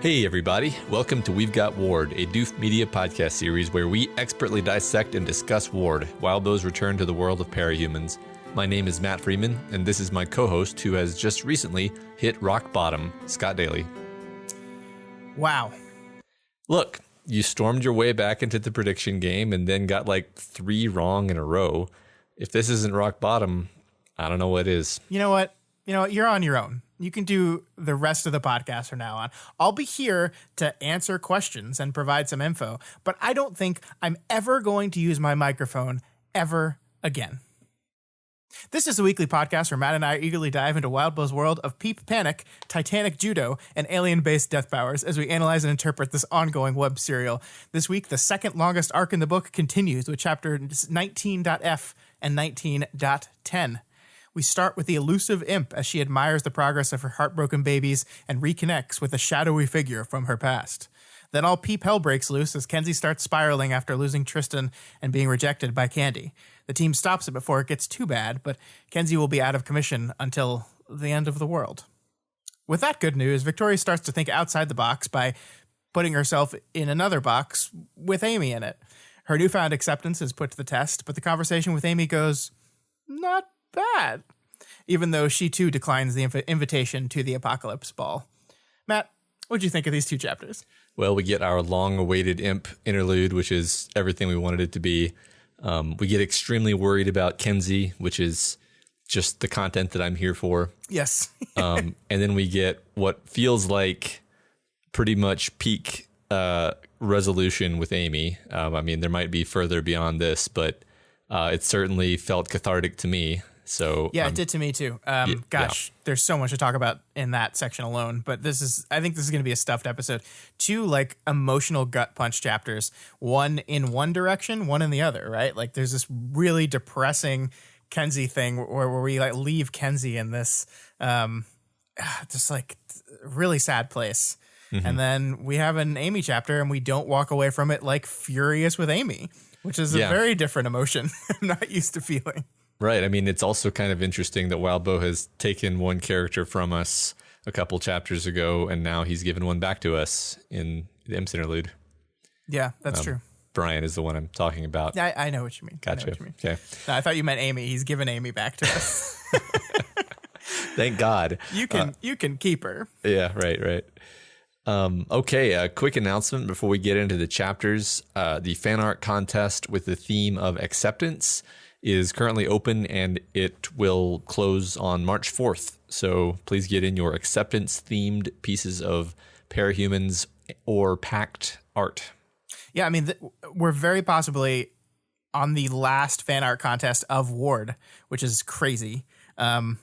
Hey everybody, welcome to We've Got Ward, a Doof Media podcast series where we expertly dissect and discuss Ward while those return to the world of parahumans. My name is Matt Freeman, and this is my co-host who has just recently hit rock bottom, Scott Daly. Wow. Look, you stormed your way back into the prediction game and then got like 3 wrong in a row. If this isn't rock bottom, I don't know what is. You know what? You're on your own. You can do the rest of the podcast from now on. I'll be here to answer questions and provide some info, but I don't think I'm ever going to use my microphone ever again. This is a weekly podcast where Matt and I eagerly dive into Wildbow's world of peep panic, Titanic judo, and alien-based death powers as we analyze and interpret this ongoing web serial. This week, the second longest arc in the book continues with chapter 19.f and 19.10. We start with the elusive imp as she admires the progress of her heartbroken babies and reconnects with a shadowy figure from her past. Then all peep hell breaks loose as Kenzie starts spiraling after losing Tristan and being rejected by Candy. The team stops it before it gets too bad, but Kenzie will be out of commission until the end of the world. With that good news, Victoria starts to think outside the box by putting herself in another box with Amy in it. Her newfound acceptance is put to the test, but the conversation with Amy goes not bad, even though she too declines the invitation to the Apocalypse Ball. Matt, what'd you think of these 2 chapters? Well, we get our long-awaited imp interlude, which is everything we wanted it to be. We get extremely worried about Kenzie, which is just the content that I'm here for. Yes. And then we get what feels like pretty much peak resolution with Amy. I mean, there might be further beyond this, but it certainly felt cathartic to me. So yeah, it did to me too. There's so much to talk about in that section alone, but I think this is going to be a stuffed episode. 2 like emotional gut punch chapters, one in one direction, one in the other, right? Like there's this really depressing Kenzie thing where we like leave Kenzie in this just like really sad place. Mm-hmm. And then we have an Amy chapter and we don't walk away from it like furious with Amy, which is a very different emotion I'm not used to feeling. Right. I mean, it's also kind of interesting that Wildbow has taken one character from us a couple chapters ago, and now he's given one back to us in the Imps interlude. Yeah, that's true. Brian is the one I'm talking about. Yeah, I know what you mean. Gotcha. Okay. No, I thought you meant Amy. He's given Amy back to us. Thank God. You can keep her. Yeah, right. Okay, a quick announcement before we get into the chapters. The fan art contest with the theme of acceptance is currently open, and it will close on March 4th. So please get in your acceptance-themed pieces of parahumans or pact art. Yeah, I mean, we're very possibly on the last fan art contest of Ward, which is crazy. I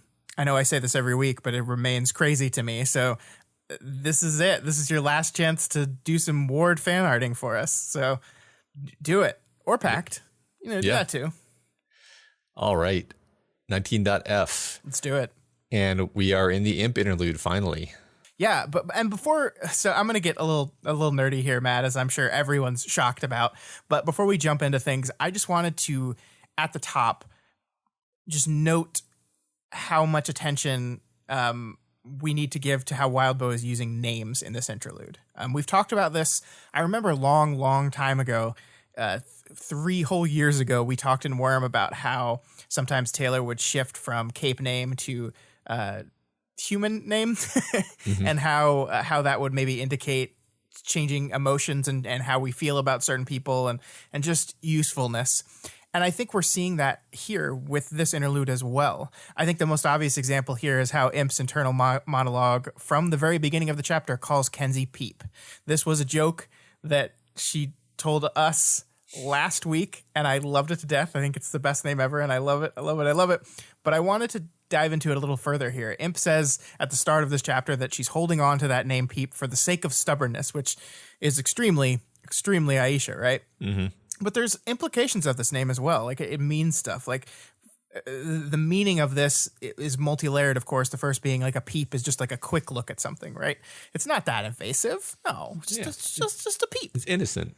know I say this every week, but it remains crazy to me. So this is it. This is your last chance to do some Ward fan arting for us. So do it. Or pact. Do that too. All right. 19.f. Let's do it. And we are in the imp interlude finally. Yeah, so I'm going to get a little nerdy here, Matt, as I'm sure everyone's shocked about. But before we jump into things, I just wanted to, at the top, just note how much attention we need to give to how Wildbow is using names in this interlude. We've talked about this. I remember a long time ago, 3 whole years ago, we talked in Worm about how sometimes Taylor would shift from cape name to human name mm-hmm. and how that would maybe indicate changing emotions and how we feel about certain people and just usefulness. And I think we're seeing that here with this interlude as well. I think the most obvious example here is how Imp's internal monologue from the very beginning of the chapter calls Kenzie Peep. This was a joke that she told us last week, and I loved it to death. I think it's the best name ever, and I love it. But I wanted to dive into it a little further here. Imp says at the start of this chapter that she's holding on to that name Peep for the sake of stubbornness, which is extremely Aisha, right? Mm-hmm. But there's implications of this name as well. Like it means stuff. Like the meaning of this is multi-layered, of course. The first being like a peep is just like a quick look at something, right? It's not that invasive. No, just a peep. It's innocent.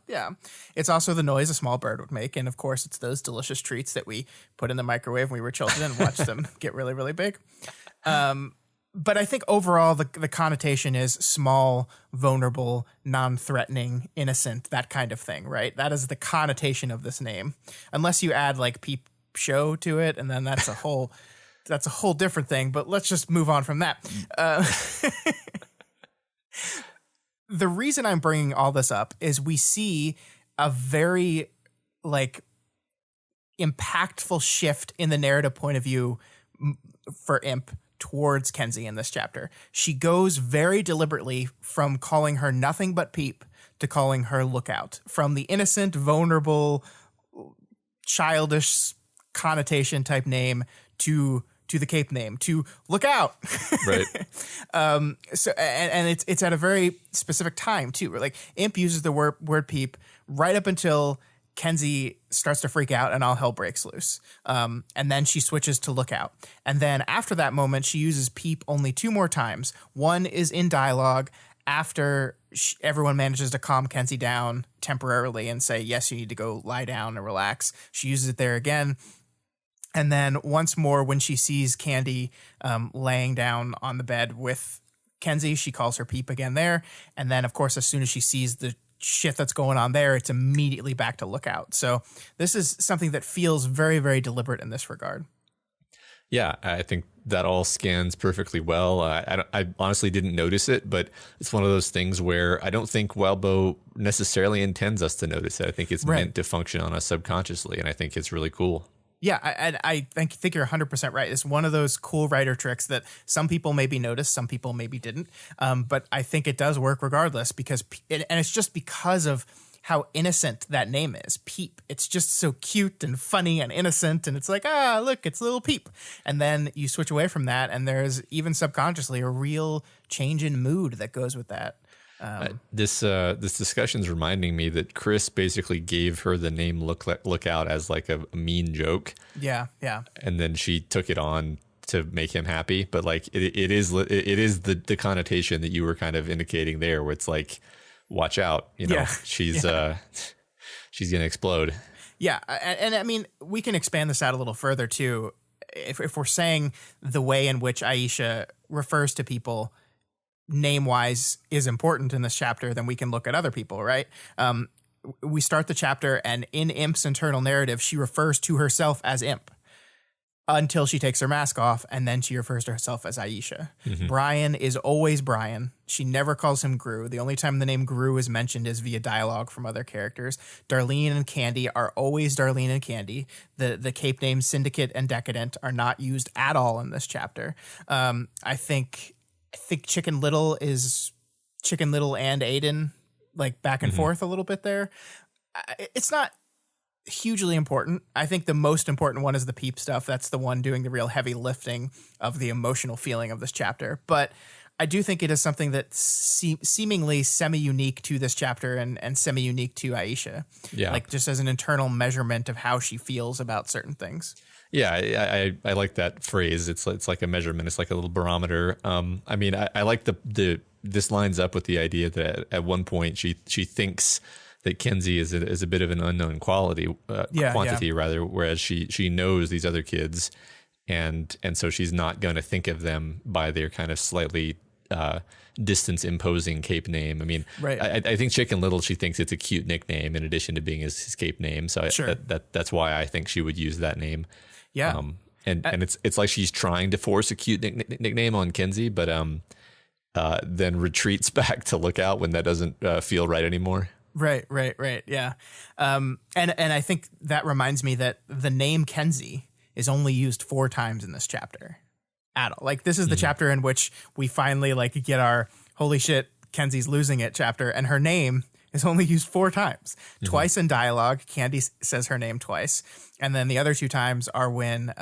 Yeah. It's also the noise a small bird would make. And of course, it's those delicious treats that we put in the microwave when we were children and watched them get really, really big. But I think overall, the connotation is small, vulnerable, non-threatening, innocent, that kind of thing, right? That is the connotation of this name. Unless you add like peep show to it, and then that's a whole different thing. But let's just move on from that. The reason I'm bringing all this up is we see a very like impactful shift in the narrative point of view for Imp towards Kenzie in this chapter. She goes very deliberately from calling her nothing but Peep to calling her Lookout, from the innocent, vulnerable, childish connotation type name to the cape name, to look out. Right. So it's at a very specific time too. Where like Imp uses the word peep right up until Kenzie starts to freak out and all hell breaks loose. And then she switches to look out. And then after that moment, she uses peep only 2 more times. One is in dialogue after everyone manages to calm Kenzie down temporarily and say, yes, you need to go lie down and relax. She uses it there again. And then once more, when she sees Candy laying down on the bed with Kenzie, she calls her Peep again there. And then, of course, as soon as she sees the shit that's going on there, it's immediately back to Lookout. So this is something that feels very, very deliberate in this regard. Yeah, I think that all scans perfectly well. I honestly didn't notice it, but it's one of those things where I don't think Wildbow necessarily intends us to notice it. I think it's meant to function on us subconsciously, and I think it's really cool. Yeah, I think you're 100% right. It's one of those cool writer tricks that some people maybe noticed, some people maybe didn't. But I think it does work regardless and it's just because of how innocent that name is, Peep. It's just so cute and funny and innocent, and it's like, look, it's little Peep. And then you switch away from that, and there's even subconsciously a real change in mood that goes with that. This discussion's reminding me that Chris basically gave her the name Lookout as like a mean joke. Yeah. And then she took it on to make him happy. But like it is the connotation that you were kind of indicating there, where it's like, watch out, she's gonna explode. Yeah, and I mean, we can expand this out a little further too. If we're saying the way in which Aisha refers to people name-wise is important in this chapter, then we can look at other people, right? We start the chapter, and in Imp's internal narrative, she refers to herself as Imp until she takes her mask off, and then she refers to herself as Aisha. Mm-hmm. Brian is always Brian. She never calls him Gru. The only time the name Gru is mentioned is via dialogue from other characters. Darlene and Candy are always Darlene and Candy. The cape names Syndicate and Decadent are not used at all in this chapter. I think Chicken Little is Chicken Little and Aiden, like back and forth a little bit there. It's not hugely important. I think the most important one is the Peep stuff. That's the one doing the real heavy lifting of the emotional feeling of this chapter. But I do think it is something that's seemingly semi-unique to this chapter and semi-unique to Aisha. Yeah. Like just as an internal measurement of how she feels about certain things. Yeah, I like that phrase. It's like a measurement. It's like a little barometer. I mean, I like this lines up with the idea that at one point she thinks that Kenzie is a bit of an unknown quantity, rather, whereas she knows these other kids, and so she's not going to think of them by their kind of slightly distance imposing cape name. I mean, right. I think Chicken Little, she thinks it's a cute nickname in addition to being his cape name. So sure. That's why I think she would use that name. Yeah. And it's like she's trying to force a cute nickname on Kenzie, but then retreats back to Lookout when that doesn't feel right anymore. Right. Yeah. And I think that reminds me that the name Kenzie is only used 4 times in this chapter at all. Like this is the chapter in which we finally like get our holy shit, Kenzie's losing it chapter, and her name is only used 4 times. Twice in dialogue. Candy says her name twice. And then the other 2 times are when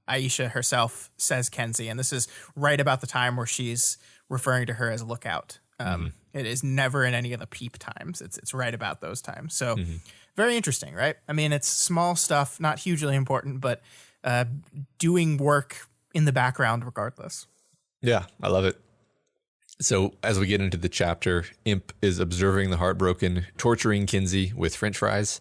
Aisha herself says Kenzie, and this is right about the time where she's referring to her as Lookout. It is never in any of the peep times. It's right about those times. So very interesting, right? I mean, it's small stuff, not hugely important, but doing work in the background regardless. Yeah, I love it. So as we get into the chapter, Imp is observing the heartbroken, torturing Kenzie with French fries.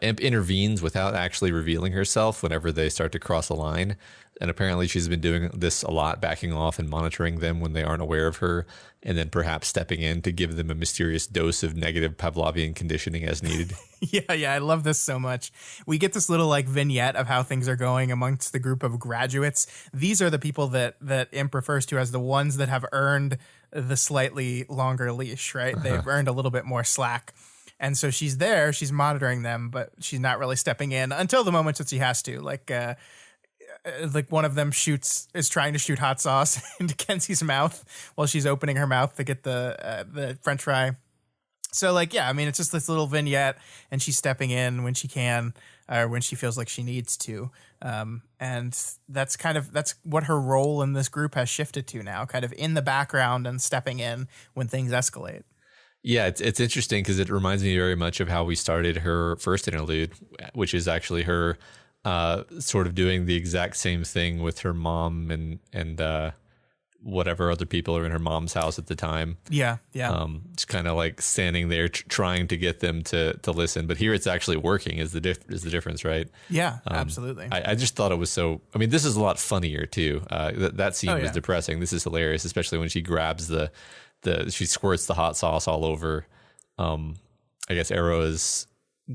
Imp intervenes without actually revealing herself whenever they start to cross a line. And apparently she's been doing this a lot, backing off and monitoring them when they aren't aware of her, and then perhaps stepping in to give them a mysterious dose of negative Pavlovian conditioning as needed. Yeah, I love this so much. We get this little like vignette of how things are going amongst the group of graduates. These are the people that Imp refers to as the ones that have earned the slightly longer leash, right? They've earned a little bit more slack. And so she's there, she's monitoring them, but she's not really stepping in until the moment that she has to. Like one of them is trying to shoot hot sauce into Kenzie's mouth while she's opening her mouth to get the French fry. So like, yeah, I mean, it's just this little vignette, and she's stepping in when she can, or when she feels like she needs to. And that's what her role in this group has shifted to now, kind of in the background and stepping in when things escalate. Yeah, it's interesting because it reminds me very much of how we started her first interlude, which is actually her sort of doing the exact same thing with her mom and whatever other people are in her mom's house at the time. Yeah. Just kind of like standing there trying to get them to listen. But here it's actually working is the difference, right? Yeah, absolutely. I just thought it was so. I mean, this is a lot funnier too. That scene was depressing. This is hilarious, especially when she grabs she squirts the hot sauce all over, I guess Arrow's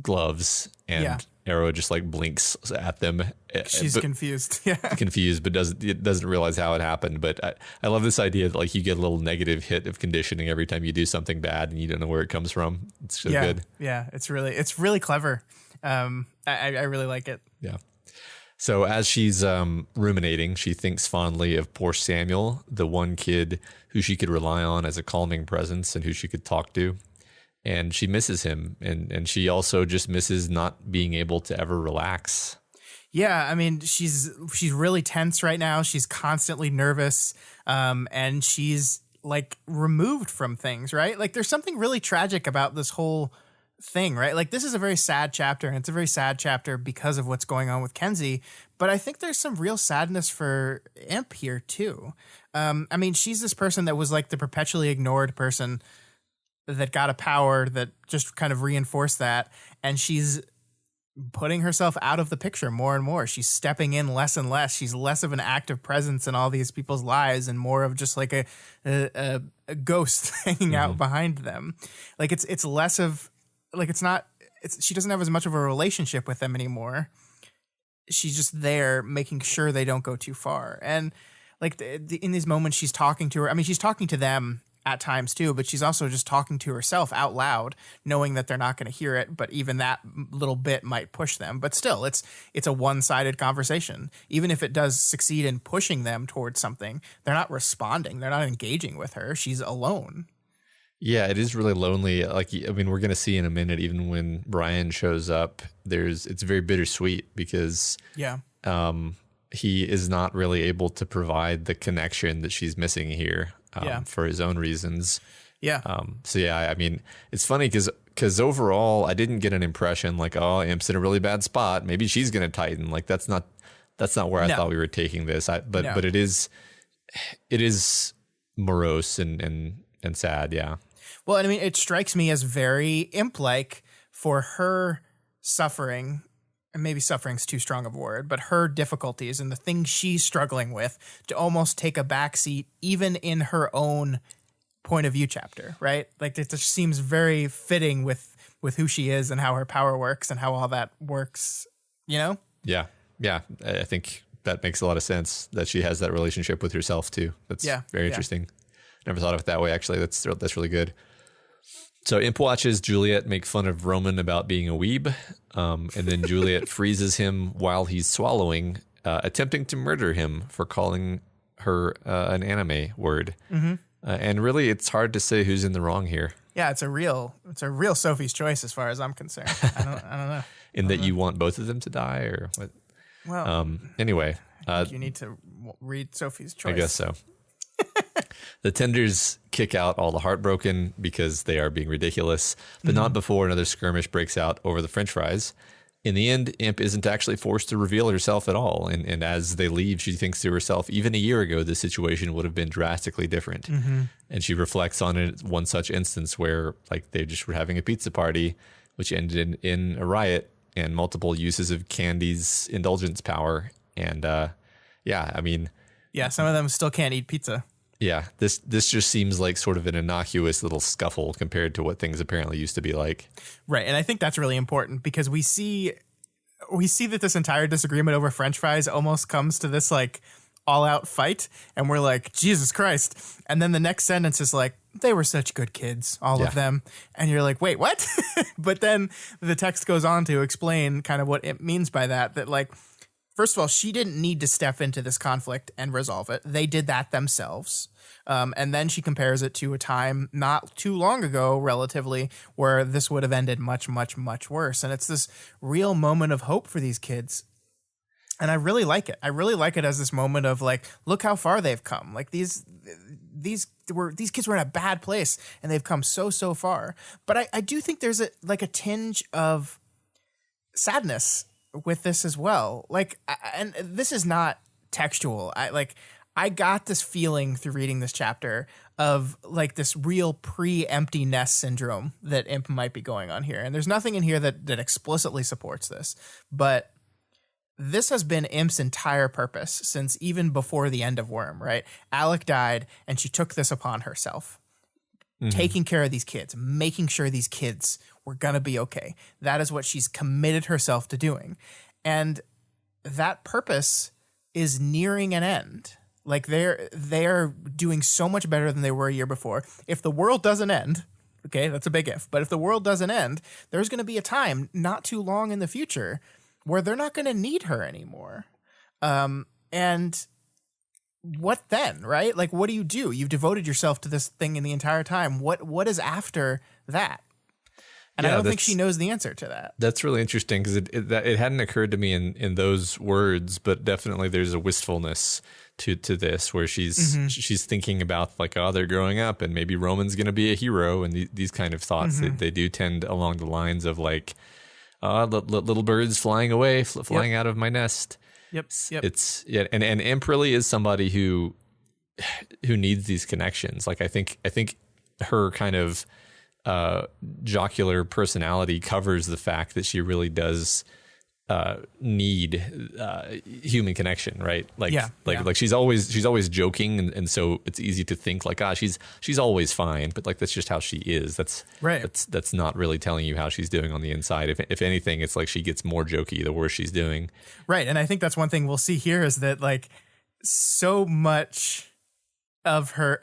gloves, and Arrow just like blinks at them. She's confused. Yeah, confused, but doesn't realize how it happened. But I love this idea that like you get a little negative hit of conditioning every time you do something bad and you don't know where it comes from. It's so good. Yeah, it's really clever. I really like it. Yeah. So as she's ruminating, she thinks fondly of poor Samuel, the one kid who she could rely on as a calming presence and who she could talk to. And she misses him. And she also just misses not being able to ever relax. Yeah, I mean, she's really tense right now. She's constantly nervous. And she's like removed from things, right? Like there's something really tragic about this whole thing, right? Like this is a very sad chapter, and it's a very sad chapter because of what's going on with Kenzie, but I think there's some real sadness for Imp here too. I mean, she's this person that was like the perpetually ignored person that got a power that just kind of reinforced that, and she's putting herself out of the picture more and more. She's stepping in less and less. She's less of an active presence in all these people's lives and more of just like a ghost hanging out behind them. Like it's less of like she doesn't have as much of a relationship with them anymore. She's just there making sure they don't go too far. And like in these moments she's talking to her. I mean, she's talking to them at times too, but she's also just talking to herself out loud, knowing that they're not going to hear it. But even that little bit might push them. But still, it's a one-sided conversation. Even if it does succeed in pushing them towards something, they're not responding. They're not engaging with her. She's alone. Yeah, it is really lonely. Like, I mean, we're going to see in a minute, even when Brian shows up, it's very bittersweet because he is not really able to provide the connection that she's missing here for his own reasons. Yeah. So, yeah, I mean, it's funny because overall, I didn't get an impression like, oh, Imp's in a really bad spot. Maybe she's going to tighten. Like, that's not where I thought we were taking this. But it is morose and sad. Yeah. Well, I mean, it strikes me as very Imp-like for her suffering, and maybe suffering's too strong of a word, but her difficulties and the things she's struggling with to almost take a backseat even in her own point of view chapter, right? Like it just seems very fitting with who she is and how her power works and how all that works, you know? Yeah. Yeah. I think that makes a lot of sense that she has that relationship with herself too. That's very interesting. Never thought of it that way, actually. That's really good. So Imp watches Juliet make fun of Roman about being a weeb, and then Juliet freezes him while he's swallowing, attempting to murder him for calling her an anime word. Mm-hmm. And really, it's hard to say who's in the wrong here. Yeah, it's a real Sophie's choice as far as I'm concerned. I don't know. You want both of them to die, or what? Well, anyway. I think you need to read Sophie's Choice. I guess so. The tenders kick out all the heartbroken because they are being ridiculous, but not before another skirmish breaks out over the French fries. In the end, Imp isn't actually forced to reveal herself at all. And as they leave, she thinks to herself, even a year ago, this situation would have been drastically different. And she reflects on it, one such instance where like they just were having a pizza party, which ended in a riot and multiple uses of Candy's indulgence power. And I mean... Yeah, some of them still can't eat pizza. Yeah, this just seems like sort of an innocuous little scuffle compared to what things apparently used to be like. Right, and I think that's really important because we see that this entire disagreement over French fries almost comes to this like all-out fight, and we're like, Jesus Christ. And then the next sentence is like, they were such good kids, all of them. And you're like, wait, what? But then the text goes on to explain kind of what it means by that like, first of all, she didn't need to step into this conflict and resolve it. They did that themselves. And then she compares it to a time not too long ago, relatively, where this would have ended much, much, much worse. And it's this real moment of hope for these kids. And I really like it. I really like it as this moment of like, look how far they've come. Like these kids were in a bad place and they've come so far. But I do think there's a tinge of sadness with this as well. Like, and this is not textual. I got this feeling through reading this chapter of like this real pre-empty nest syndrome that Imp might be going on here. And there's nothing in here that explicitly supports this, but this has been Imp's entire purpose since even before the end of Worm, right? Alec died and she took this upon herself. Taking care of these kids, making sure these kids were going to be okay. That is what she's committed herself to doing. And that purpose is nearing an end. Like they're doing so much better than they were a year before. If the world doesn't end, okay, that's a big if, but if the world doesn't end, there's going to be a time not too long in the future where they're not going to need her anymore. And what then, right? Like, what do? You've devoted yourself to this thing in the entire time. What is after that? And I don't think she knows the answer to that. That's really interesting because it hadn't occurred to me in those words, but definitely there's a wistfulness to this where she's thinking about like, oh, they're growing up and maybe Roman's going to be a hero and these kind of thoughts. They do tend along the lines of like, little birds flying away, flying out of my nest. Yep. It's and Imp really is somebody who needs these connections. Like I think her kind of jocular personality covers the fact that she really does need human connection, right? Like she's always joking, and so it's easy to think like, she's always fine, but like that's just how she is. That's right. That's not really telling you how she's doing on the inside. If anything, it's like she gets more jokey the worse she's doing. Right, and I think that's one thing we'll see here is that like so much of her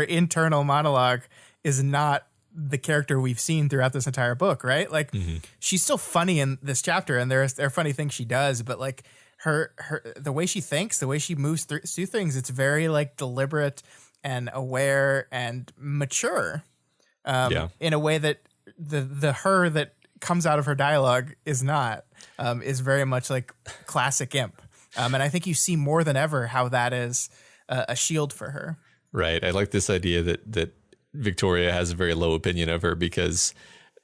internal monologue is not the character we've seen throughout this entire book, right? Like she's still funny in this chapter and there are funny things she does, but like her the way she thinks, the way she moves through things, it's very like deliberate and aware and mature in a way that the her that comes out of her dialogue is not, is very much like classic Imp. And I think you see more than ever how that is a shield for her. Right. I like this idea that Victoria has a very low opinion of her because,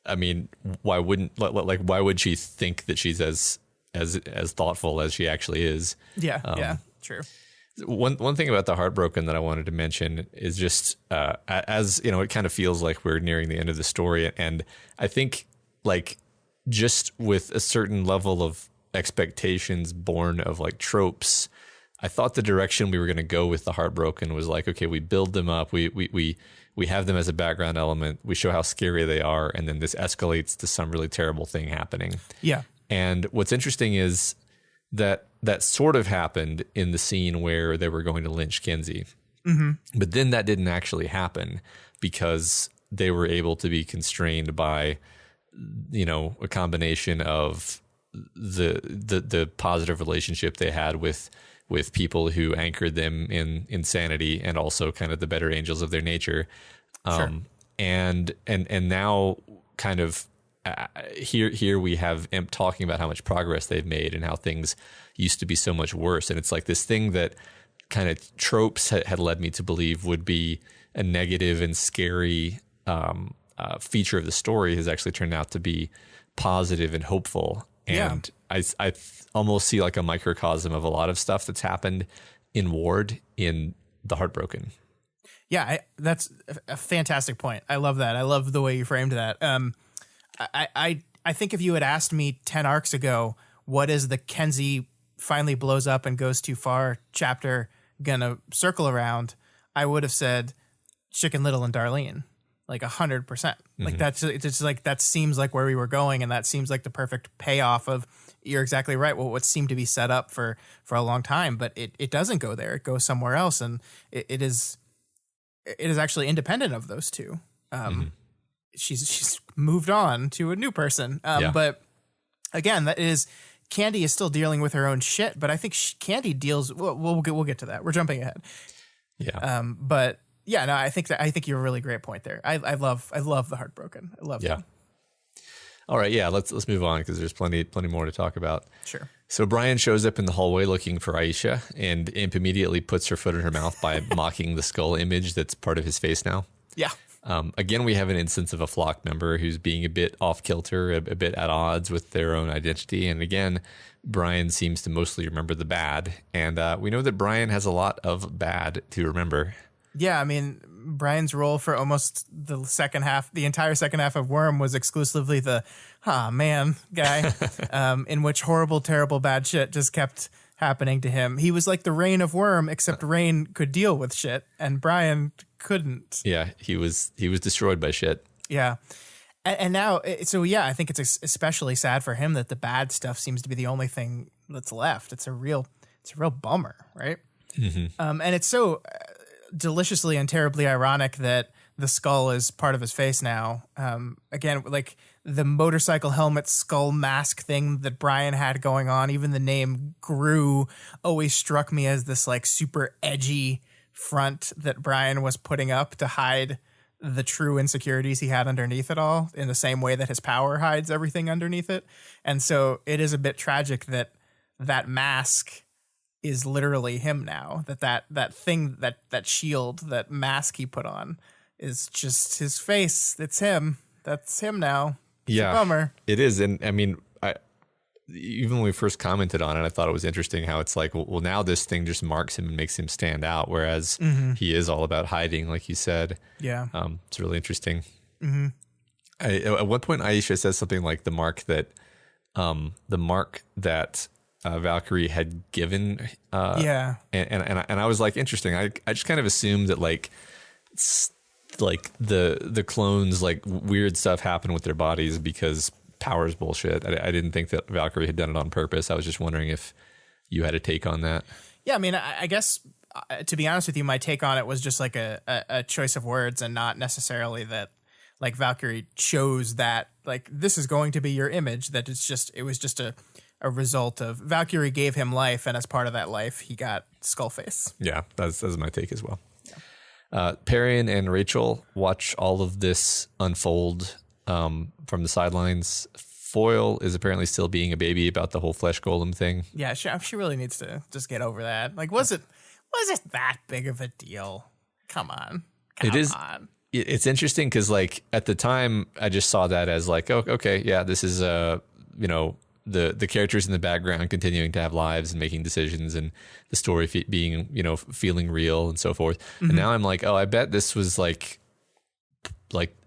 I mean, why would she think that she's as thoughtful as she actually is? Yeah, true. One thing about the Heartbroken that I wanted to mention is just as you know, it kind of feels like we're nearing the end of the story, and I think like just with a certain level of expectations born of like tropes, I thought the direction we were going to go with the Heartbroken was like, okay, we build them up, we have them as a background element, we show how scary they are, and then this escalates to some really terrible thing happening. Yeah. And what's interesting is that sort of happened in the scene where they were going to lynch Kenzie. But then that didn't actually happen because they were able to be constrained by, you know, a combination of the positive relationship they had with people who anchored them in insanity and also kind of the better angels of their nature. Sure. And now kind of here we have Imp talking about how much progress they've made and how things used to be so much worse. And it's like this thing that kind of tropes had led me to believe would be a negative and scary feature of the story has actually turned out to be positive and hopeful. And I almost see like a microcosm of a lot of stuff that's happened in Ward in The Heartbroken. Yeah, that's a fantastic point. I love that. I love the way you framed that. I think if you had asked me 10 arcs ago, what is the Kenzie finally blows up and goes too far chapter gonna circle around, I would have said Chicken Little and Darlene, like 100%. Like it's just like that seems like where we were going, and that seems like the perfect payoff of. You're exactly right. Well, what seemed to be set up for a long time, but it doesn't go there. It goes somewhere else, and it is actually independent of those two. She's moved on to a new person. But again, that is Candy is still dealing with her own shit. But I think Candy deals. We'll get to that. We're jumping ahead. Yeah. But yeah, no, I think you're a really great point there. I love The Heartbroken. I love that. All right, yeah, let's move on because there's plenty more to talk about. Sure. So Brian shows up in the hallway looking for Aisha, and Imp immediately puts her foot in her mouth by mocking the skull image that's part of his face now. Yeah. Again, we have an instance of a flock member who's being a bit off kilter, a bit at odds with their own identity. And again, Brian seems to mostly remember the bad. And we know that Brian has a lot of bad to remember. Yeah, I mean, Brian's role for almost the entire second half of Worm was exclusively the, man guy, in which horrible, terrible, bad shit just kept happening to him. He was like the Rain of Worm, except Rain could deal with shit, and Brian couldn't. Yeah, he was destroyed by shit. Yeah. And now, so yeah, I think it's especially sad for him that the bad stuff seems to be the only thing that's left. It's a real bummer, right? And it's so deliciously and terribly ironic that the skull is part of his face now. Again, like the motorcycle helmet skull mask thing that Brian had going on, even the name Gru always struck me as this like super edgy front that Brian was putting up to hide the true insecurities he had underneath it all, in the same way that his power hides everything underneath it. And so it is a bit tragic that mask is literally him now, that thing, that shield, that mask he put on is just his face. It's him. That's him now. It's a bummer. It is. And I mean, even when we first commented on it, I thought it was interesting how it's like, well, now this thing just marks him and makes him stand out, whereas he is all about hiding, like you said. Yeah. It's really interesting. At one point, Aisha says something like the mark that Valkyrie had given. And I was like, interesting. I just kind of assumed that like the clones, like weird stuff happened with their bodies because power's bullshit. I didn't think that Valkyrie had done it on purpose. I was just wondering if you had a take on that. Yeah, I mean, I guess to be honest with you, my take on it was just like a choice of words, and not necessarily that like Valkyrie chose that like this is going to be your image. That it was just a result of Valkyrie gave him life, and as part of that life, he got Skullface. Yeah, that's my take as well. Perrin and Rachel watch all of this unfold from the sidelines. Foyle is apparently still being a baby about the whole flesh golem thing. Yeah, she really needs to just get over that. Like, was it that big of a deal? Come on. It is. It's interesting because, like, at the time, I just saw that as like, oh, okay, yeah, this is the characters in the background continuing to have lives and making decisions, and the story being, feeling real and so forth. And now I'm like, oh, I bet this was like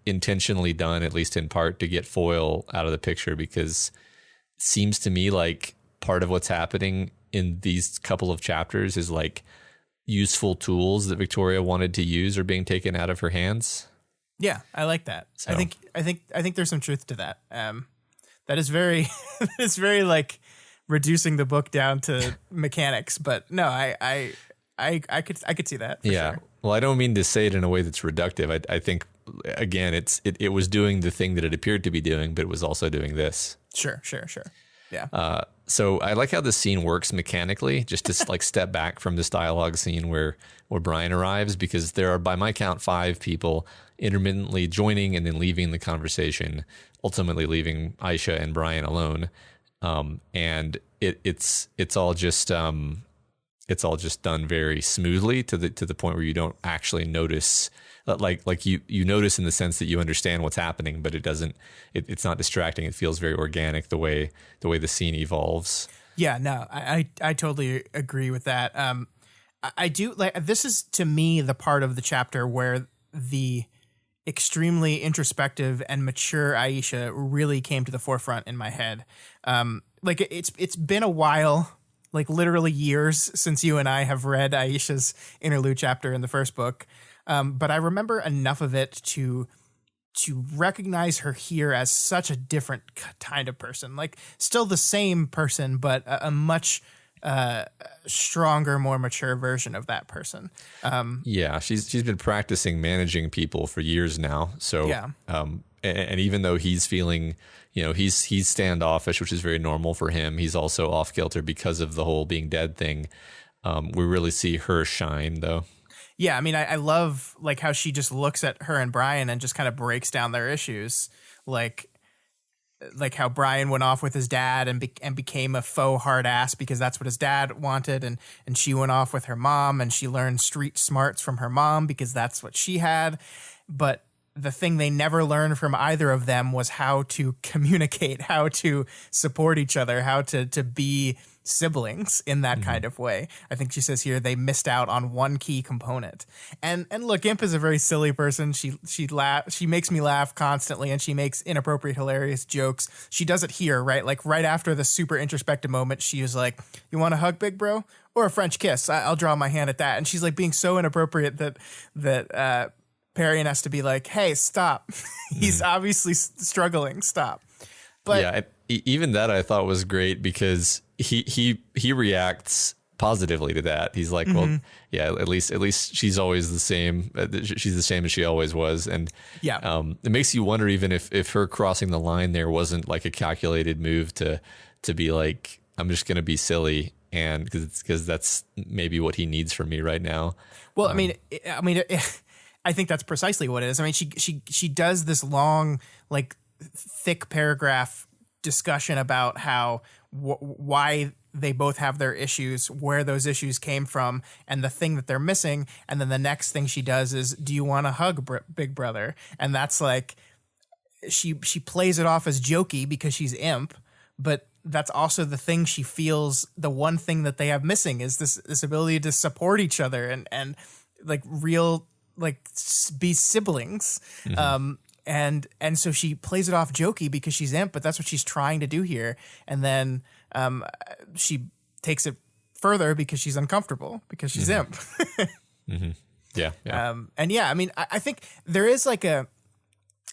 intentionally done, at least in part, to get Foyle out of the picture, because it seems to me like part of what's happening in these couple of chapters is like useful tools that Victoria wanted to use are being taken out of her hands. Yeah, I like that. So. I think there's some truth to that. That is very it's very like reducing the book down to mechanics, but no, I could see that. Yeah. Sure. Well, I don't mean to say it in a way that's reductive. I think again, it was doing the thing that it appeared to be doing, but it was also doing this. Sure. Yeah. So I like how this scene works mechanically, just to like step back from this dialogue scene where Brian arrives, because there are, by my count, 5 people intermittently joining and then leaving the conversation, ultimately leaving Aisha and Brian alone. And it's all just done very smoothly to the point where you don't actually notice, like you notice in the sense that you understand what's happening, but it's not distracting. It feels very organic the way the scene evolves. Yeah, no, I totally agree with that. I do like, this is to me the part of the chapter where the extremely introspective and mature Aisha really came to the forefront in my head. Like it's been a while, like literally years since you and I have read Aisha's interlude chapter in the first book. But I remember enough of it to recognize her here as such a different kind of person, like still the same person, but a much stronger, more mature version of that person. Yeah, she's been practicing managing people for years now. So Yeah. And even though he's feeling, he's standoffish, which is very normal for him, he's also off kilter because of the whole being dead thing. We really see her shine, though. Yeah, I mean, I love like how she just looks at her and Brian and just kind of breaks down their issues, like how Brian went off with his dad and became a faux hard ass because that's what his dad wanted, and she went off with her mom and she learned street smarts from her mom because that's what she had. But the thing they never learned from either of them was how to communicate, how to support each other, how to be siblings in that kind of way. I think she says here they missed out on one key component. And look, Imp is a very silly person. She makes me laugh constantly, and she makes inappropriate, hilarious jokes. She does it here, right? Like right after the super introspective moment, she was like, "You want a hug, big bro? Or a French kiss? I'll draw my hand at that." And she's like being so inappropriate that Perian has to be like, "Hey, stop." He's obviously struggling. Stop. But yeah, even that I thought was great because he reacts positively to that. He's like, well, yeah, at least she's always the same. She's the same as she always was. And yeah, it makes you wonder even if her crossing the line there wasn't like a calculated move to be like, I'm just going to be silly. And because that's maybe what he needs from me right now. Well, I mean, I think that's precisely what it is. I mean, she does this long, like thick paragraph discussion about how why they both have their issues, where those issues came from, and the thing that they're missing. And then the next thing she does is, "Do you want to hug, big brother?" And that's like, she plays it off as jokey because she's Imp, but that's also the thing she feels. The one thing that they have missing is this ability to support each other and like real, like be siblings. And so she plays it off jokey because she's Imp, but that's what she's trying to do here. And then she takes it further because she's uncomfortable because she's Imp. Yeah. And yeah, I mean, I think there is like a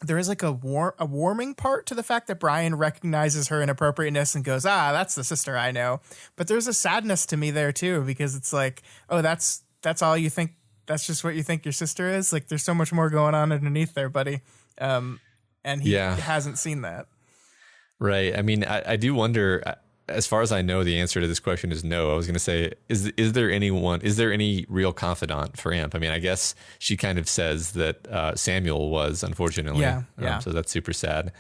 warming part to the fact that Brian recognizes her inappropriateness and goes, that's the sister I know. But there's a sadness to me there too, because it's like, oh, that's all you think. That's just what you think your sister is. Like, there's so much more going on underneath there, buddy. And he hasn't seen that. Right. I mean, I do wonder, as far as I know, the answer to this question is no. I was going to say, is there any real confidant for Imp? I mean, I guess she kind of says that Samuel was, unfortunately. Yeah. So that's super sad.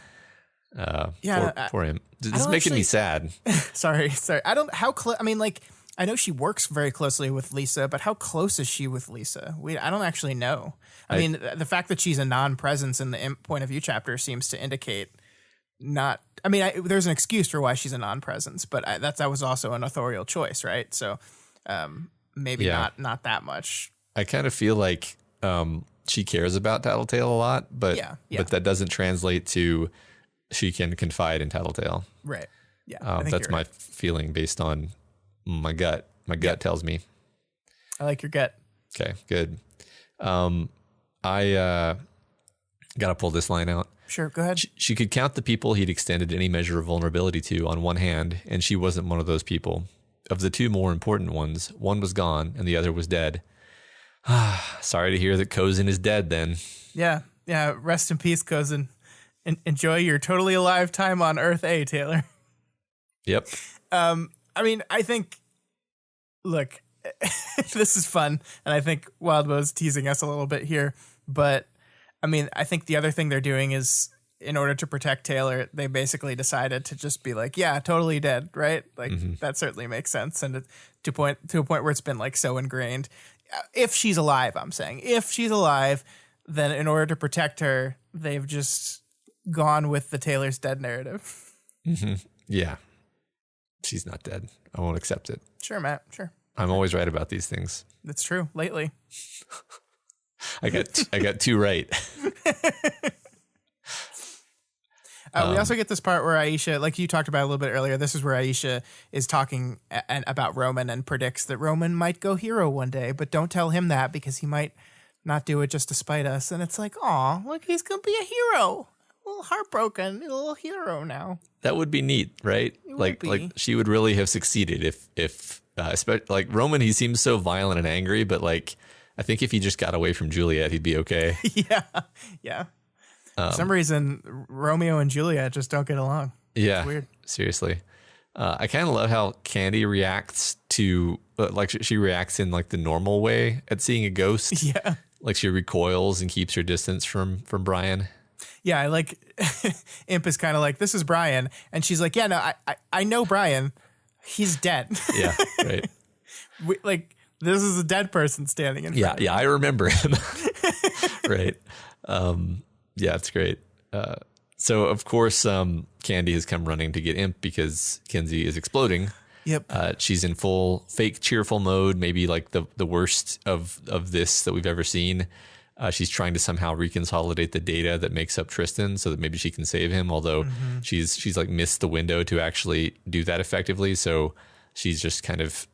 For him. This is making me sad. Sorry. I mean, like, I know she works very closely with Lisa, but how close is she with Lisa? I don't actually know. I mean, the fact that she's a non-presence in the Imp point of view chapter seems to indicate not. I mean, there's an excuse for why she's a non-presence, but that was also an authorial choice, right? So maybe not that much. I kind of feel like she cares about Tattletale a lot, but but that doesn't translate to she can confide in Tattletale. Right. Yeah. That's my feeling based on my gut. My gut tells me. I like your gut. Okay, good. I got to pull this line out. Sure, go ahead. She could count the people he'd extended any measure of vulnerability to on one hand, and she wasn't one of those people. Of the two more important ones, one was gone and the other was dead. Sorry to hear that Cozen is dead then. Yeah. Rest in peace, Cozen. Enjoy your totally alive time on Earth A, Taylor. Yep. I mean, I think, look, this is fun, and I think Wildbow's teasing us a little bit here, but I mean, I think the other thing they're doing is, in order to protect Taylor, they basically decided to just be like, yeah, totally dead, right? Like, that certainly makes sense, and to a point where it's been like so ingrained. If she's alive, I'm saying, if she's alive, then in order to protect her, they've just gone with the Taylor's dead narrative. Yeah. She's not dead. I won't accept it. Sure, Matt. Sure. I'm always right about these things. That's true. Lately. I got two right. We also get this part where Aisha, like you talked about a little bit earlier, this is where Aisha is talking about Roman and predicts that Roman might go hero one day, but don't tell him that because he might not do it just to spite us. And it's like, aw, look, he's going to be a hero. A little heartbroken, a little hero now. That would be neat, right? Like she would really have succeeded if like Roman, he seems so violent and angry, but like I think if he just got away from Juliet, he'd be okay. Yeah. For some reason, Romeo and Juliet just don't get along. Yeah, it's weird. Seriously. I kind of love how Candy reacts to like she reacts in like the normal way at seeing a ghost. Yeah, like she recoils and keeps her distance from Brian. Yeah, I like Imp is kind of like, this is Brian, and she's like, yeah, no, I know Brian, he's dead. Yeah, right. Like this is a dead person standing in front of I remember him. Right. Yeah, it's great. So of course, Candy has come running to get Imp because Kenzie is exploding. Yep. She's in full fake cheerful mode, maybe like the worst of this that we've ever seen. She's trying to somehow reconsolidate the data that makes up Tristan so that maybe she can save him. Although she's like missed the window to actually do that effectively. So she's just kind of,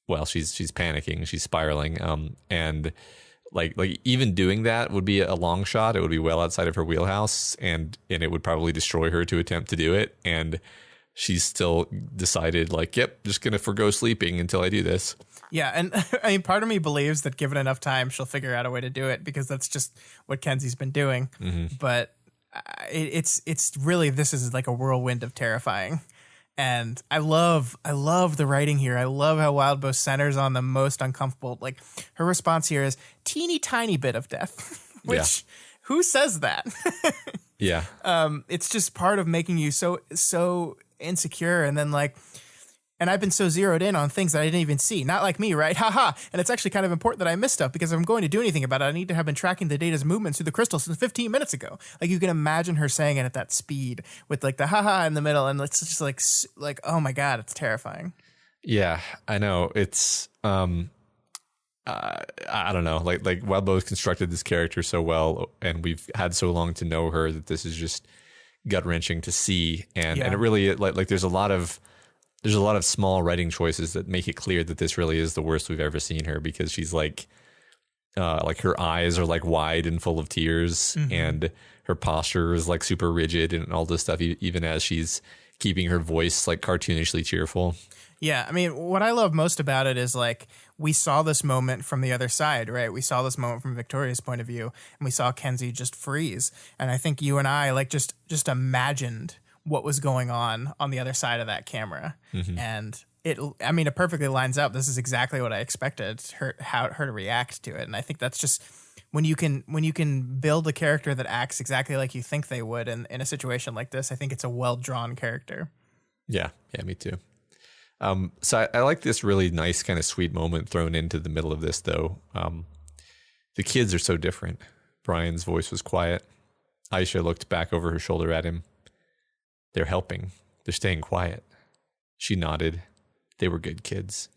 well, she's panicking, she's spiraling. And like even doing that would be a long shot. It would be well outside of her wheelhouse, and it would probably destroy her to attempt to do it. And she's still decided like, yep, just going to forgo sleeping until I do this. Yeah, and I mean, part of me believes that given enough time, she'll figure out a way to do it because that's just what Kenzie's been doing. But it's really, this is like a whirlwind of terrifying. And I love the writing here. I love how Wildbow centers on the most uncomfortable. Like her response here is teeny tiny bit of death, which who says that? Yeah. It's just part of making you so insecure, and then like. And I've been so zeroed in on things that I didn't even see. Not like me, right? Haha. And it's actually kind of important that I missed stuff because if I'm going to do anything about it, I need to have been tracking the data's movements through the crystal since 15 minutes ago. Like you can imagine her saying it at that speed with like the haha in the middle. And it's just like, oh my God, it's terrifying. Yeah, I know. It's, I don't know. Like Wildbow's constructed this character so well, and we've had so long to know her that this is just gut wrenching to see. And it really, like there's a lot of small writing choices that make it clear that this really is the worst we've ever seen her, because she's like her eyes are like wide and full of tears, and her posture is like super rigid and all this stuff, even as she's keeping her voice like cartoonishly cheerful. Yeah, I mean, what I love most about it is like we saw this moment from the other side, right? We saw this moment from Victoria's point of view, and we saw Kenzie just freeze. And I think you and I like just imagined what was going on the other side of that camera. And it perfectly lines up. This is exactly what I expected her to react to it. And I think that's just when you can build a character that acts exactly like you think they would in a situation like this, I think it's a well-drawn character. Yeah, me too. So I like this really nice kind of sweet moment thrown into the middle of this, though. The kids are so different. Brian's voice was quiet. Aisha looked back over her shoulder at him. They're helping. They're staying quiet. She nodded. They were good kids.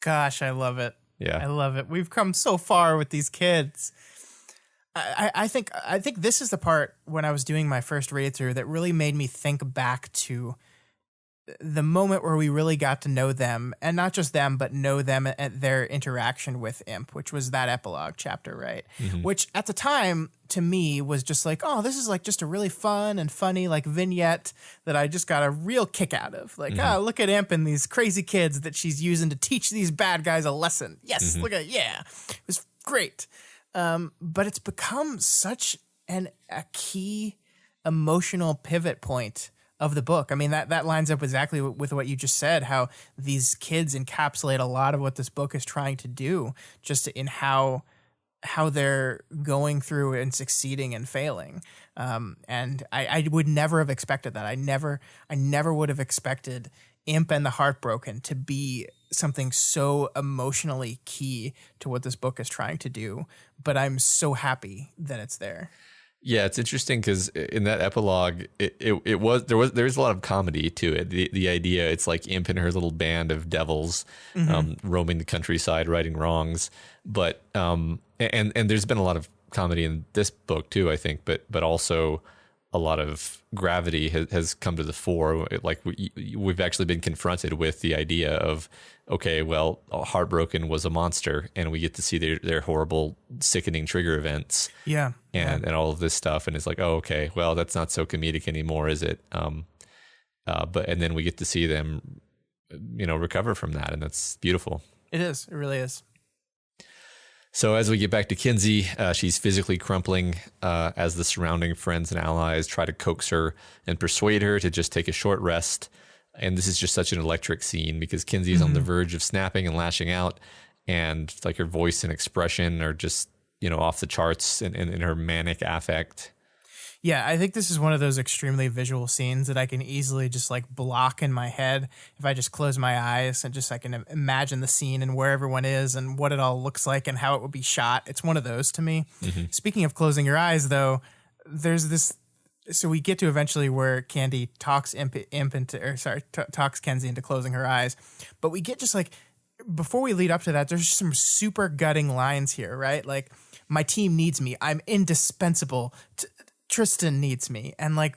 Gosh, I love it. Yeah. I love it. We've come so far with these kids. I think this is the part when I was doing my first read through that really made me think back to the moment where we really got to know them, and not just them, but know them at their interaction with Imp, which was that epilogue chapter, right? Which at the time to me was just like, oh, this is like just a really fun and funny like vignette that I just got a real kick out of. Like, oh, look at Imp and these crazy kids that she's using to teach these bad guys a lesson. Yes, look at it was great. But it's become such a key emotional pivot point of the book. I mean, that lines up exactly with what you just said, how these kids encapsulate a lot of what this book is trying to do, just in how they're going through and succeeding and failing. And I would never have expected that. I never would have expected Imp and the Heartbroken to be something so emotionally key to what this book is trying to do. But I'm so happy that it's there. Yeah, it's interesting because in that epilogue, there's a lot of comedy to it. The idea, it's like Imp and her little band of devils roaming the countryside, righting wrongs. But and there's been a lot of comedy in this book too, I think. But also a lot of gravity has come to the fore. Like we've actually been confronted with the idea of, okay, well, Heartbroken was a monster, and we get to see their horrible, sickening trigger events. Yeah. And all of this stuff. And it's like, oh, okay, well, that's not so comedic anymore, is it? But then we get to see them, recover from that. And that's beautiful. It is. It really is. So as we get back to Kenzie, she's physically crumpling as the surrounding friends and allies try to coax her and persuade her to just take a short rest. And this is just such an electric scene because Kenzie is on the verge of snapping and lashing out, and like her voice and expression are just, off the charts in her manic affect. Yeah, I think this is one of those extremely visual scenes that I can easily just like block in my head if I just close my eyes and just I can imagine the scene and where everyone is and what it all looks like and how it would be shot. It's one of those to me. Speaking of closing your eyes, though, there's this. So we get to eventually where Candy talks talks Kenzie into closing her eyes, but we get just like before we lead up to that, there's just some super gutting lines here, right? Like, my team needs me. I'm indispensable. Tristan needs me. And like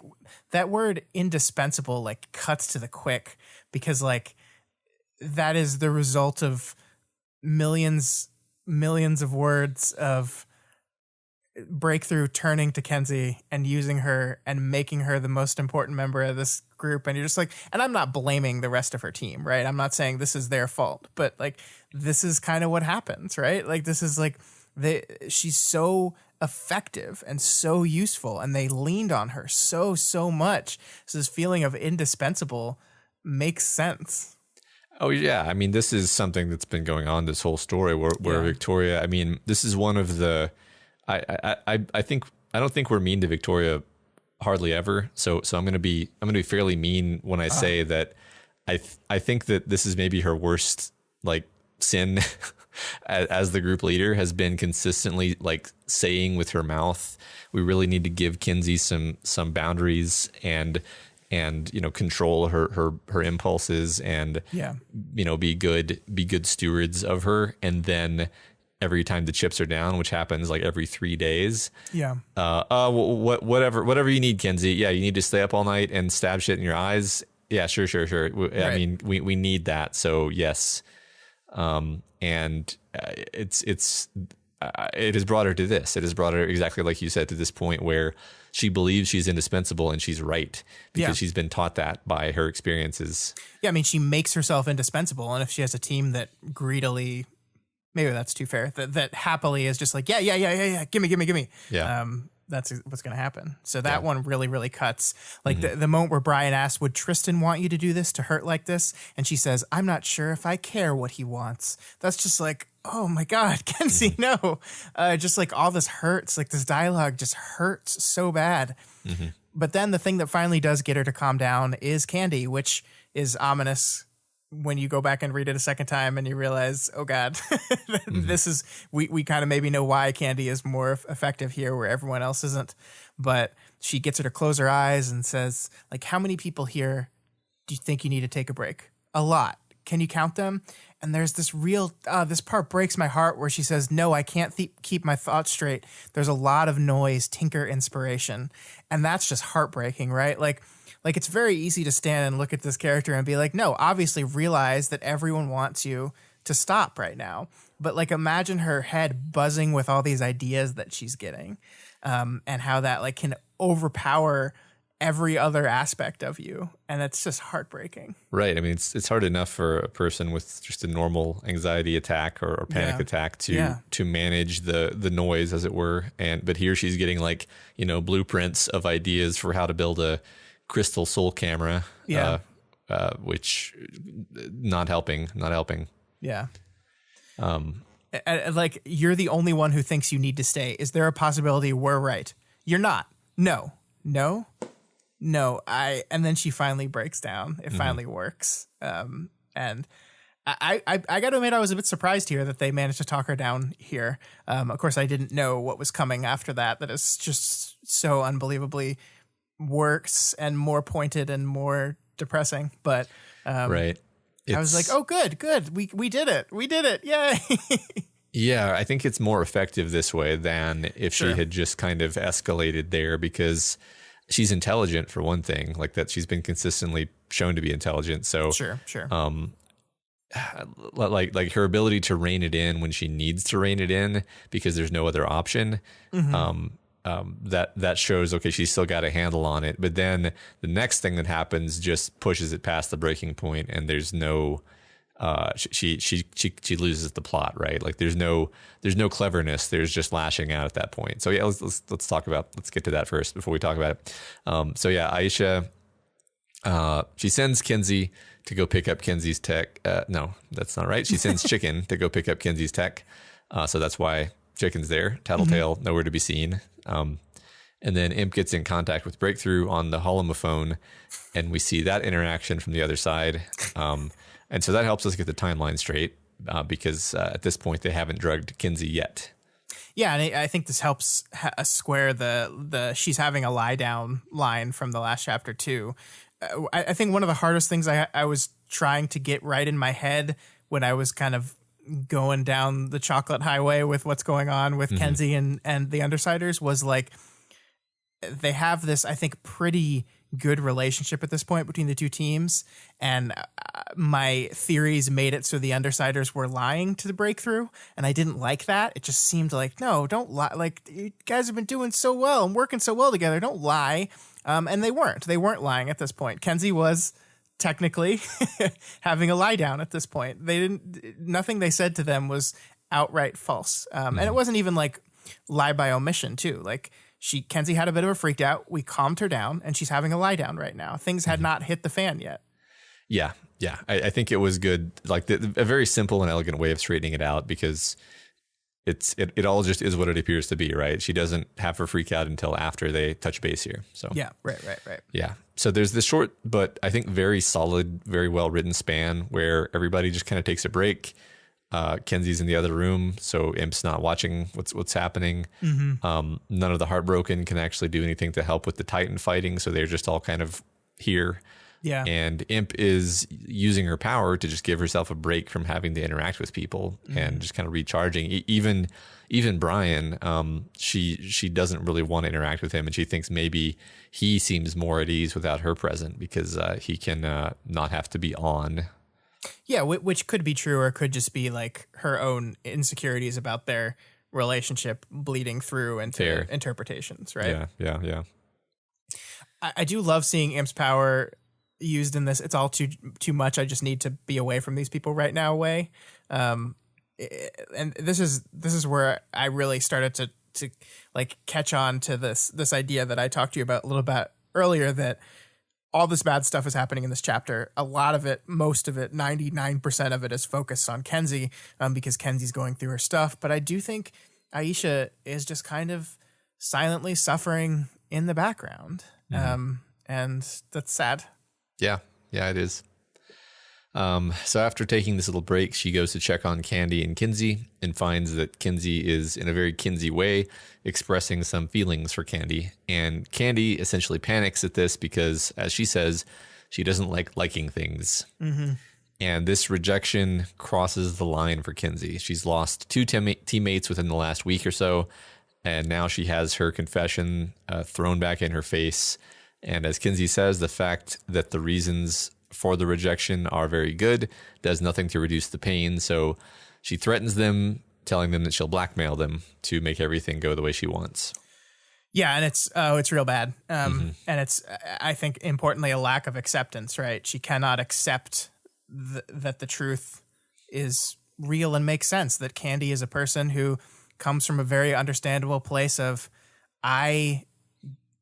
that word indispensable like cuts to the quick because like that is the result of millions of words of Breakthrough turning to Kenzie and using her and making her the most important member of this group. And you're just like, and I'm not blaming the rest of her team, right? I'm not saying this is their fault, but like this is kind of what happens, right? Like this is like she's so effective and so useful, and they leaned on her so much. So this feeling of indispensable makes sense. Oh yeah, I mean, this is something that's been going on this whole story where Victoria. I mean, this is one of the. I don't think we're mean to Victoria hardly ever. So I'm gonna be fairly mean when I say that I think that this is maybe her worst like sin as the group leader, has been consistently like saying with her mouth, we really need to give Kenzie some boundaries and control her impulses and be good stewards of her. And then every time the chips are down, which happens like every 3 days, whatever you need, Kenzie, you need to stay up all night and stab shit in your eyes. Sure. Right. I mean, we need that. So yes. And it has brought her to this. It has brought her exactly like you said to this point where she believes she's indispensable, and she's right because she's been taught that by her experiences. Yeah, I mean, she makes herself indispensable, and if she has a team that greedily, maybe that's too fair, that happily is just like gimme. Yeah. That's what's going to happen. So that one really, really cuts. Like the moment where Brian asks, would Tristan want you to do this, to hurt like this? And she says, I'm not sure if I care what he wants. That's just like, oh my God, Kenzie, no. Just like all this hurts. Like this dialogue just hurts so bad. But then the thing that finally does get her to calm down is Candy, which is ominous when you go back and read it a second time and you realize, oh God, this is, we kind of maybe know why Candy is more effective here where everyone else isn't. But she gets her to close her eyes and says, like, how many people here do you think you need to take a break? A lot. Can you count them? And there's this this part breaks my heart where she says, no, I can't keep my thoughts straight. There's a lot of noise, tinker inspiration. And that's just heartbreaking, right? Like it's very easy to stand and look at this character and be like, no, obviously realize that everyone wants you to stop right now. But like, imagine her head buzzing with all these ideas that she's getting, and how that like can overpower every other aspect of you. And it's just heartbreaking. Right. I mean, it's hard enough for a person with just a normal anxiety attack or panic attack to manage the noise, as it were. But here she's getting like, blueprints of ideas for how to build a crystal soul camera. Yeah. Which not helping. Yeah. Like, you're the only one who thinks you need to stay. Is there a possibility we're right? You're not. No. And then she finally breaks down. It finally works. And I got to admit, I was a bit surprised here that they managed to talk her down here. Of course, I didn't know what was coming after that. That is just so unbelievably worse and more pointed and more depressing. But right. I was like, oh, good. We did it. Yay. Yeah, I think it's more effective this way than if she had just kind of escalated there, because she's intelligent, for one thing, like that. She's been consistently shown to be intelligent. So Sure. Like her ability to rein it in when she needs to rein it in because there's no other option. That shows, okay, she's still got a handle on it. But then the next thing that happens just pushes it past the breaking point, and there's no she loses the plot, right? Like there's no cleverness. There's just lashing out at that point. So yeah, let's get to that first before we talk about it. So yeah, Aisha, she sends Kenzie to go pick up Kenzie's tech. No, that's not right. She sends Chicken to go pick up Kenzie's tech. So that's why Chicken's there. Tattletale, nowhere to be seen. And then Imp gets in contact with Breakthrough on the holomophone, and we see that interaction from the other side. And so that helps us get the timeline straight, because at this point they haven't drugged Kenzie yet. Yeah, and I think this helps us square the she's having a lie down line from the last chapter too. I think one of the hardest things I was trying to get right in my head when I was kind of going down the chocolate highway with what's going on with Kenzie and the Undersiders was like, they have this, I think, pretty good relationship at this point between the two teams. And my theories made it so the Undersiders were lying to the Breakthrough. And I didn't like that. It just seemed like, no, don't lie. Like, you guys have been doing so well and working so well together. Don't lie. And they weren't lying at this point. Kenzie was technically having a lie down at this point. Nothing they said to them was outright false. And it wasn't even like lie by omission too. Like, Kenzie had a bit of a freak out. We calmed her down, and she's having a lie down right now. Things had not hit the fan yet. Yeah. I think it was good. Like a very simple and elegant way of straightening it out, because it all just is what it appears to be, right? She doesn't have her freak out until after they touch base here. So yeah, right. Yeah. So there's this short, but I think very solid, very well written span where everybody just kind of takes a break. Kenzie's in the other room, so Imp's not watching what's happening. None of the Heartbroken can actually do anything to help with the Titan fighting, so they're just all kind of here. Yeah. And Imp is using her power to just give herself a break from having to interact with people and just kind of recharging. Even Brian, she doesn't really want to interact with him, and she thinks maybe he seems more at ease without her present because he can not have to be on. Yeah, which could be true, or could just be like her own insecurities about their relationship bleeding through into interpretations, right? Yeah. I do love seeing Imp's power used in this. It's all too much. I just need to be away from these people right now. And this is where I really started to like catch on to this idea that I talked to you about a little bit earlier, that all this bad stuff is happening in this chapter. A lot of it, most of it, 99% of it is focused on Kenzie, because Kenzie's going through her stuff. But I do think Aisha is just kind of silently suffering in the background. And that's sad. Yeah, it is. So after taking this little break, she goes to check on Candy and Kenzie and finds that Kenzie is, in a very Kenzie way, expressing some feelings for Candy. And Candy essentially panics at this because, as she says, she doesn't like liking things. And this rejection crosses the line for Kenzie. She's lost 2 teammates within the last week or so, and now she has her confession thrown back in her face. And as Kenzie says, the fact that the reasons for the rejection are very good does nothing to reduce the pain. So she threatens them, telling them that she'll blackmail them to make everything go the way she wants. Yeah, and it's real bad. And it's, I think, importantly, a lack of acceptance, right? She cannot accept that the truth is real and makes sense, that Candy is a person who comes from a very understandable place of, I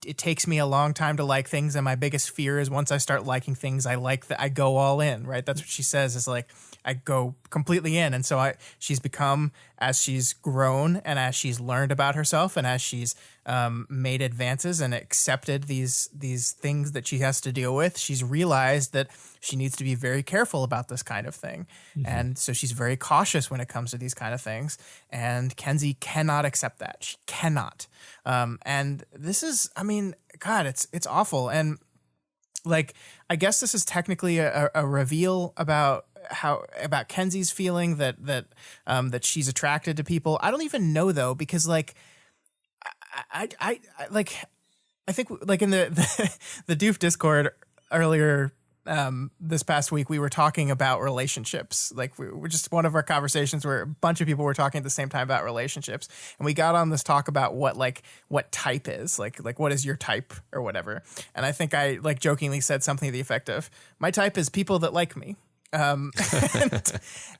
it takes me a long time to like things, and my biggest fear is once I start liking things, I go all in, right? That's what she says, is like, I go completely in. And so she's become, as she's grown and as she's learned about herself and as she's made advances and accepted these things that she has to deal with, she's realized that she needs to be very careful about this kind of thing. And so she's very cautious when it comes to these kind of things. And Kenzie cannot accept that. She cannot. And this is, I mean, God, it's awful. And like, I guess this is technically a reveal about Kenzie's feeling that she's attracted to people. I don't even know though, because like, I think like in the Doof Discord earlier this past week, we were talking about relationships. Like we were just one of our conversations where a bunch of people were talking at the same time about relationships, and we got on this talk about what type is, like what is your type or whatever. And I think I like jokingly said something to the effect of, my type is people that like me.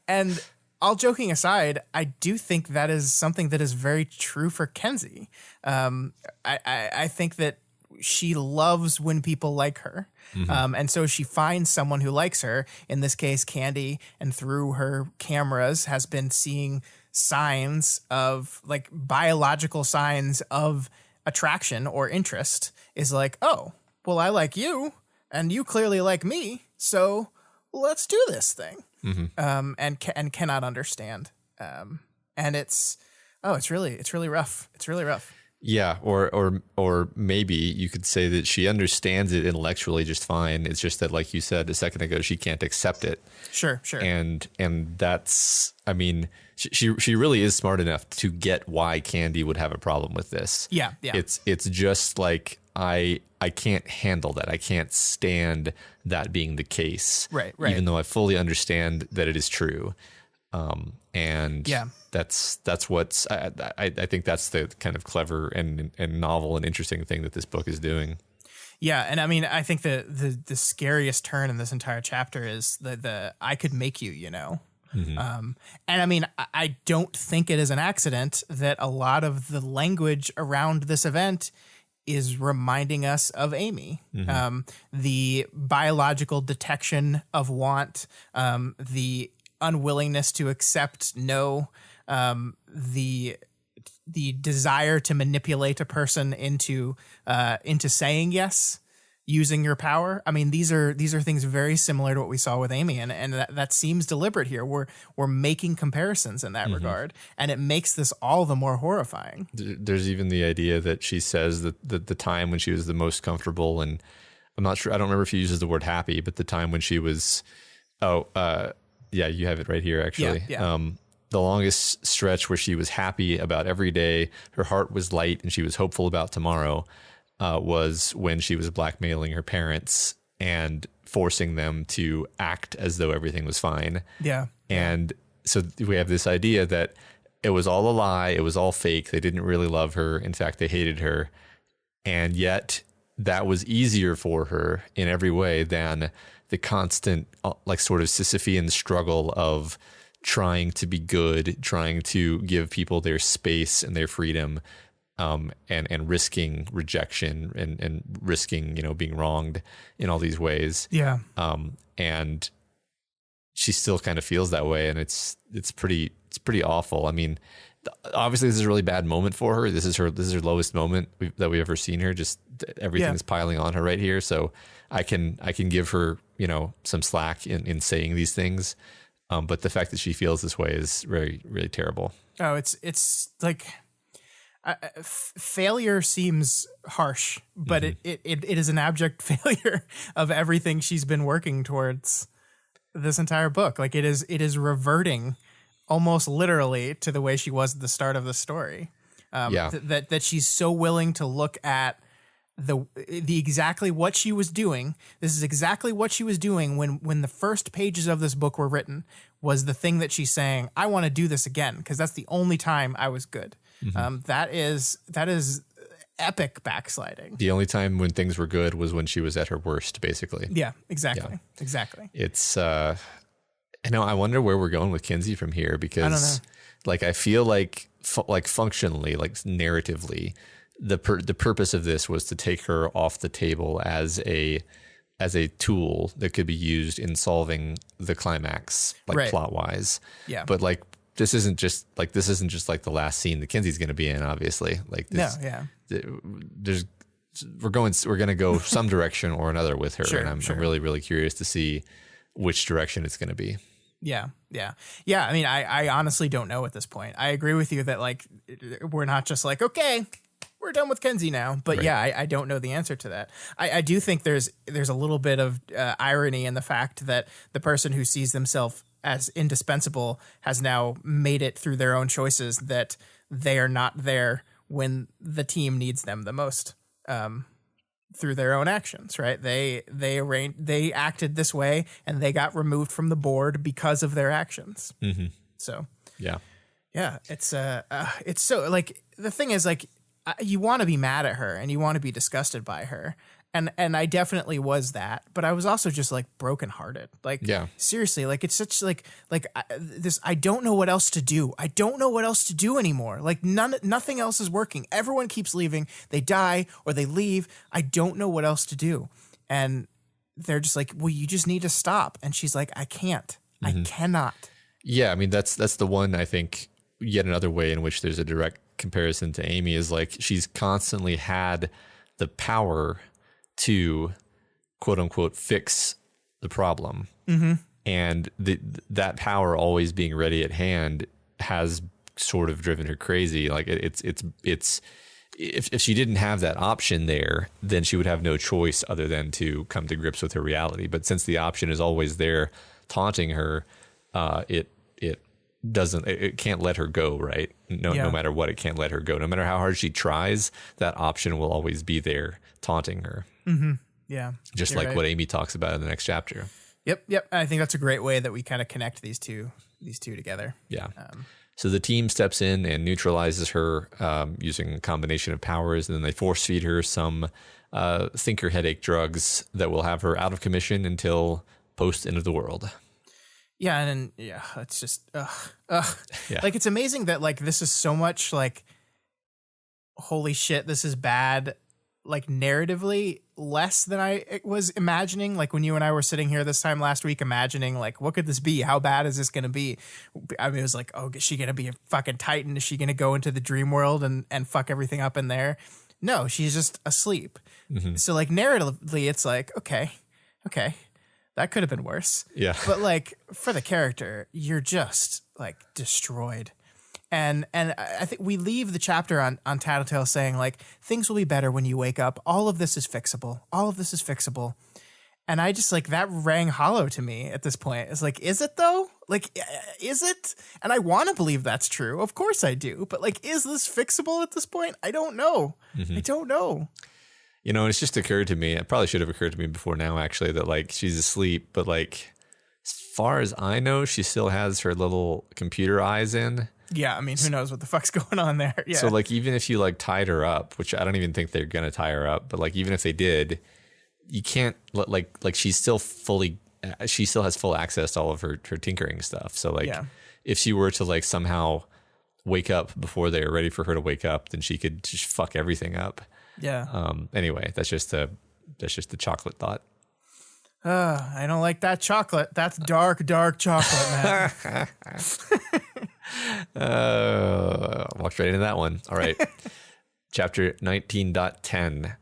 And all joking aside, I do think that is something that is very true for Kenzie. I think that she loves when people like her. And so she finds someone who likes her, in this case, Candy, and through her cameras has been seeing signs of like biological signs of attraction or interest, is like, oh, well, I like you and you clearly like me. So let's do this thing. And cannot understand. And it's really rough. It's really rough. Yeah, or maybe you could say that she understands it intellectually just fine. It's just that, like you said a second ago, she can't accept it. Sure. And that's, I mean, she really is smart enough to get why Candy would have a problem with this. Yeah. It's just like, I can't handle that. I can't stand that being the case. Right. Even though I fully understand that it is true. And yeah, that's what's, I think that's the kind of clever and novel and interesting thing that this book is doing. Yeah. And I mean, I think the scariest turn in this entire chapter is the I could make you, you know. And I mean, I don't think it is an accident that a lot of the language around this event is reminding us of Amy. The biological detection of want, the unwillingness to accept no, the desire to manipulate a person into saying yes, using your power. I mean, these are things very similar to what we saw with Amy, and that seems deliberate here. We're making comparisons in that regard, and it makes this all the more horrifying. There's even the idea that she says that the time when she was the most comfortable, and I'm not sure, I don't remember if she uses the word happy, but the time when she was, yeah, you have it right here, actually. Yeah. The longest stretch where she was happy about every day, her heart was light, and she was hopeful about tomorrow, was when she was blackmailing her parents and forcing them to act as though everything was fine. Yeah. And so we have this idea that it was all a lie. It was all fake. They didn't really love her. In fact, they hated her. And yet that was easier for her in every way than the constant, like, sort of Sisyphean struggle of trying to be good, trying to give people their space and their freedom, and risking rejection and risking, being wronged in all these ways. Yeah. And she still kind of feels that way. And it's pretty awful. I mean, obviously this is a really bad moment for her. This is her lowest moment that we've ever seen her. Just everything's piling on her right here. So I can give her, some slack in saying these things. But the fact that she feels this way is really, really terrible. Oh, it's like, failure seems harsh, but it is an abject failure of everything she's been working towards this entire book. Like it is reverting almost literally to the way she was at the start of the story. That she's so willing to look at the exactly what she was doing. This is exactly what she was doing when the first pages of this book were written, was the thing that she's saying, I want to do this again because that's the only time I was good. That is epic backsliding. The only time when things were good was when she was at her worst, basically. Yeah, exactly. Exactly. It's I wonder where we're going with Kenzie from here, because I don't know. Like, I feel like functionally, like narratively, the purpose of this was to take her off the table as a tool that could be used in solving the climax, like plot wise. Yeah. But like this isn't just like the last scene that Kenzie's going to be in. Obviously, like this, we're going to go some direction or another with her, and I'm really, really curious to see which direction it's going to be. Yeah. I mean, I honestly don't know at this point. I agree with you that like we're not just like, okay, we're done with Kenzie now. But I don't know the answer to that. I do think there's a little bit of irony in the fact that the person who sees themselves as indispensable has now made it through their own choices that they are not there when the team needs them the most. Through their own actions, right? They acted this way and they got removed from the board because of their actions. Mm-hmm. So yeah, it's so like the thing is like you want to be mad at her and you want to be disgusted by her. And I definitely was that, but I was also just like brokenhearted. Like, seriously, like it's such like this. I don't know what else to do. I don't know what else to do anymore. Like nothing else is working. Everyone keeps leaving. They die or they leave. I don't know what else to do. And they're just like, well, you just need to stop. And she's like, I can't. Mm-hmm. I cannot. Yeah, I mean that's the one. I think yet another way in which there's a direct comparison to Amy is like she's constantly had the power to quote unquote fix the problem. Mm-hmm. And that power always being ready at hand has sort of driven her crazy. Like it's if she didn't have that option there, then she would have no choice other than to come to grips with her reality. But since the option is always there taunting her, it can't let her go, right? No matter what, it can't let her go. No matter how hard she tries, that option will always be there taunting her. Mm-hmm. Yeah. Just like what Amy talks about in the next chapter. Yep. I think that's a great way that we kind of connect these two together. Yeah. So the team steps in and neutralizes her using a combination of powers, and then they force feed her some thinker headache drugs that will have her out of commission until post end of the world. Yeah, and it's just like it's amazing that like this is so much like holy shit, this is bad, like narratively less than I was imagining. Like when you and I were sitting here this time last week imagining like what could this be? How bad is this going to be? I mean, it was like, oh, is she going to be a fucking Titan? Is she going to go into the dream world and fuck everything up in there? No, she's just asleep. Mm-hmm. So like narratively, it's like, okay. That could have been worse. Yeah. But like for the character, you're just like destroyed. And I think we leave the chapter on Tattletale saying like things will be better when you wake up. All of this is fixable. And I just like that rang hollow to me at this point. It's like, is it though? Like, is it? And I want to believe that's true. Of course I do. But like, is this fixable at this point? I don't know. Mm-hmm. I don't know. You know, it's just occurred to me, it probably should have occurred to me before now, actually, that like she's asleep, but like as far as I know, she still has her little computer eyes in. Yeah, I mean, who knows what the fuck's going on there? Yeah. So like even if you like tied her up, which I don't even think they're gonna tie her up, but like even if they did, you can't like she still has full access to all of her tinkering stuff. So like if she were to like somehow wake up before they are ready for her to wake up, then she could just fuck everything up. Yeah. Anyway, that's just the chocolate thought. I don't like that chocolate. That's dark chocolate, man. Walked right into that one. All right. Chapter 19.10.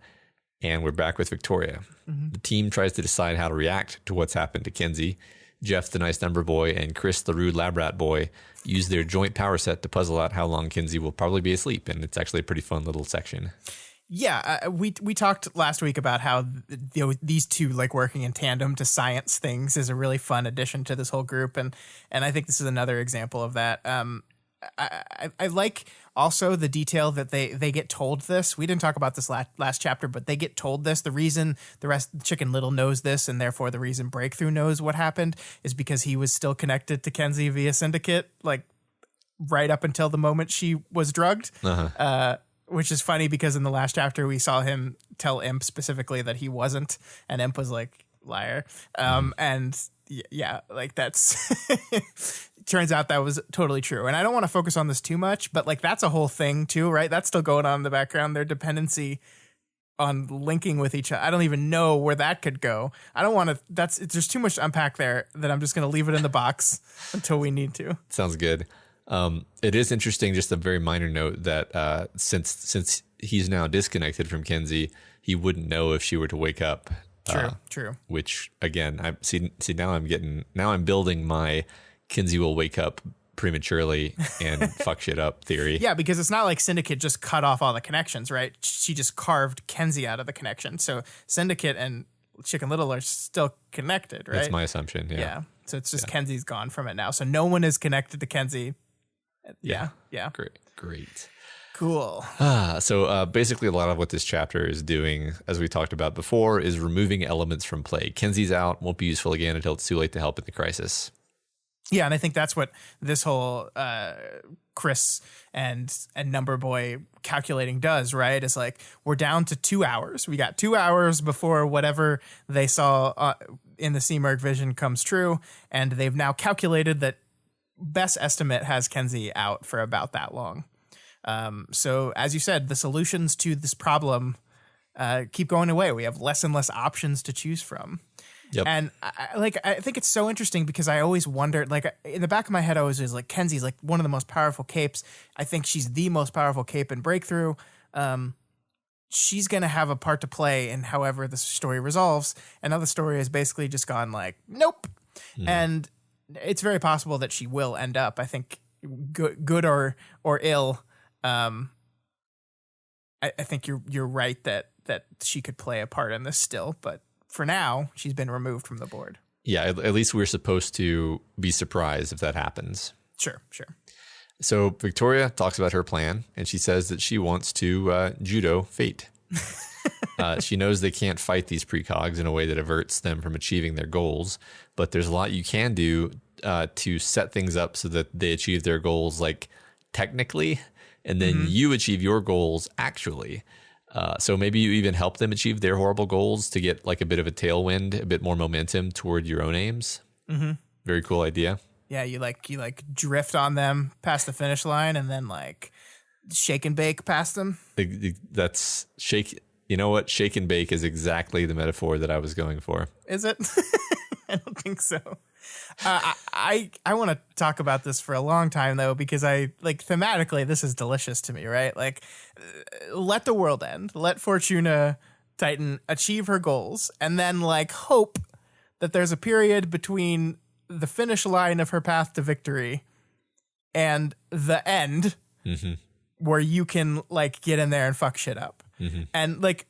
And we're back with Victoria. Mm-hmm. The team tries to decide how to react to what's happened to Kenzie. Jeff, the nice number boy, and Chris, the rude lab rat boy, use their joint power set to puzzle out how long Kenzie will probably be asleep. And it's actually a pretty fun little section. Yeah, we talked last week about how these two like working in tandem to science things is a really fun addition to this whole group, and I think this is another example of that. I like also the detail that they get told this. We didn't talk about this last chapter, but they get told this. The reason the rest Chicken Little knows this, and therefore the reason Breakthrough knows what happened, is because he was still connected to Kenzie via Syndicate, like right up until the moment she was drugged. Uh-huh. Which is funny because in the last chapter we saw him tell Imp specifically that he wasn't, and Imp was like, liar. And yeah, like that's turns out that was totally true. And I don't want to focus on this too much, but like that's a whole thing too, right? That's still going on in the background. Their dependency on linking with each other. I don't even know where that could go. I don't want to, there's too much to unpack there that I'm just going to leave it in the box until we need to. Sounds good. It is interesting, just a very minor note that since he's now disconnected from Kenzie, he wouldn't know if she were to wake up. True. Which again, I see now I'm building my Kenzie will wake up prematurely and fuck shit up theory. Yeah, because it's not like Syndicate just cut off all the connections, right? She just carved Kenzie out of the connection. So Syndicate and Chicken Little are still connected, right? That's my assumption. Yeah. So it's just Kenzie's gone from it now. So no one is connected to Kenzie. Yeah. Great. Cool. So basically a lot of what this chapter is doing, as we talked about before, is removing elements from play. Kenzie's out, won't be useful again until it's too late to help in the crisis. Yeah, and I think that's what this whole Chris and Number Boy calculating does, right? It's like we're down to 2 hours. We got 2 hours before whatever they saw in the C-Merc vision comes true, and they've now calculated that best estimate has Kenzie out for about that long. So as you said, the solutions to this problem keep going away. We have less and less options to choose from. Yep. And I think it's so interesting because I always wondered, like in the back of my head, I was like, Kenzie's like one of the most powerful capes. I think she's the most powerful cape in Breakthrough. She's going to have a part to play in however the story resolves. And now the story has basically just gone like, nope. And it's very possible that she will end up, I think, good or ill. I think you're right that she could play a part in this still, but for now, she's been removed from the board. Yeah, at least we're supposed to be surprised if that happens. Sure. So Victoria talks about her plan, and she says that she wants to judo Fate. She knows they can't fight these precogs in a way that averts them from achieving their goals, but there's a lot you can do to set things up so that they achieve their goals, like technically, and then you achieve your goals actually. So maybe you even help them achieve their horrible goals to get like a bit of a tailwind, a bit more momentum toward your own aims. Mm-hmm. Very cool idea. Yeah, you drift on them past the finish line and then like shake and bake past them. That's shake. You know what? Shake and bake is exactly the metaphor that I was going for. Is it? I don't think so. I want to talk about this for a long time though, because I like thematically this is delicious to me, right? Like let the world end, let Fortuna Titan achieve her goals, and then like hope that there's a period between the finish line of her path to victory and the end where you can like get in there and fuck shit up. And like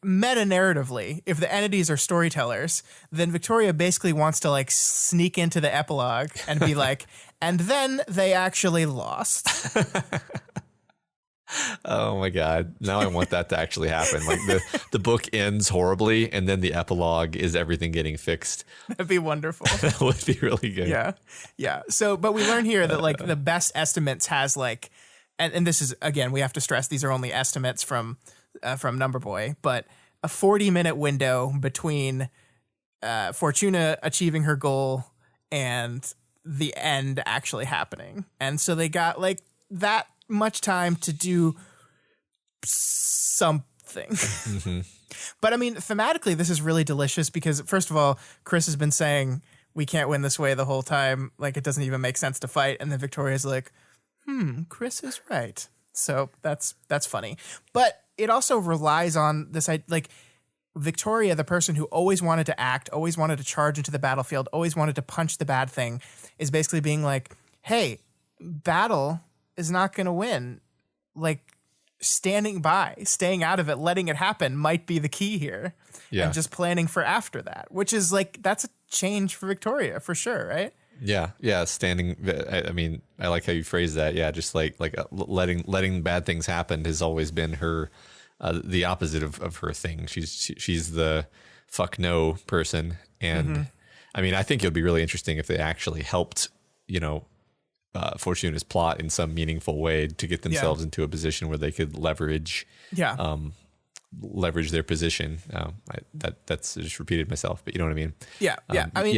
meta narratively, if the entities are storytellers, then Victoria basically wants to like sneak into the epilogue and be like, and then they actually lost. Oh my God. Now I want that to actually happen. Like the book ends horribly and then the epilogue is everything getting fixed. That'd be wonderful. That would be really good. Yeah. So, but we learn here that like the best estimates has like, and this is, again, we have to stress these are only estimates from Number Boy, but a 40-minute window between Fortuna achieving her goal and the end actually happening. And so they got like that much time to do something. But I mean, thematically, this is really delicious because first of all, Chris has been saying we can't win this way the whole time. Like it doesn't even make sense to fight. And then Victoria's like, Chris is right. So that's funny. But it also relies on this, like Victoria, the person who always wanted to act, always wanted to charge into the battlefield, always wanted to punch the bad thing, is basically being like, hey, battle is not going to win. Like standing by, staying out of it, letting it happen might be the key here. Yeah. And just planning for after that, which is like, that's a change for Victoria for sure, right? Yeah. Standing. I mean, I like how you phrase that. Yeah, just like letting bad things happen has always been her, the opposite of her thing. She's the fuck no person, and I mean, I think it would be really interesting if they actually helped, Fortuna's plot in some meaningful way to get themselves into a position where they could leverage their position. That's just repeated myself, but you know what I mean? Yeah. I mean,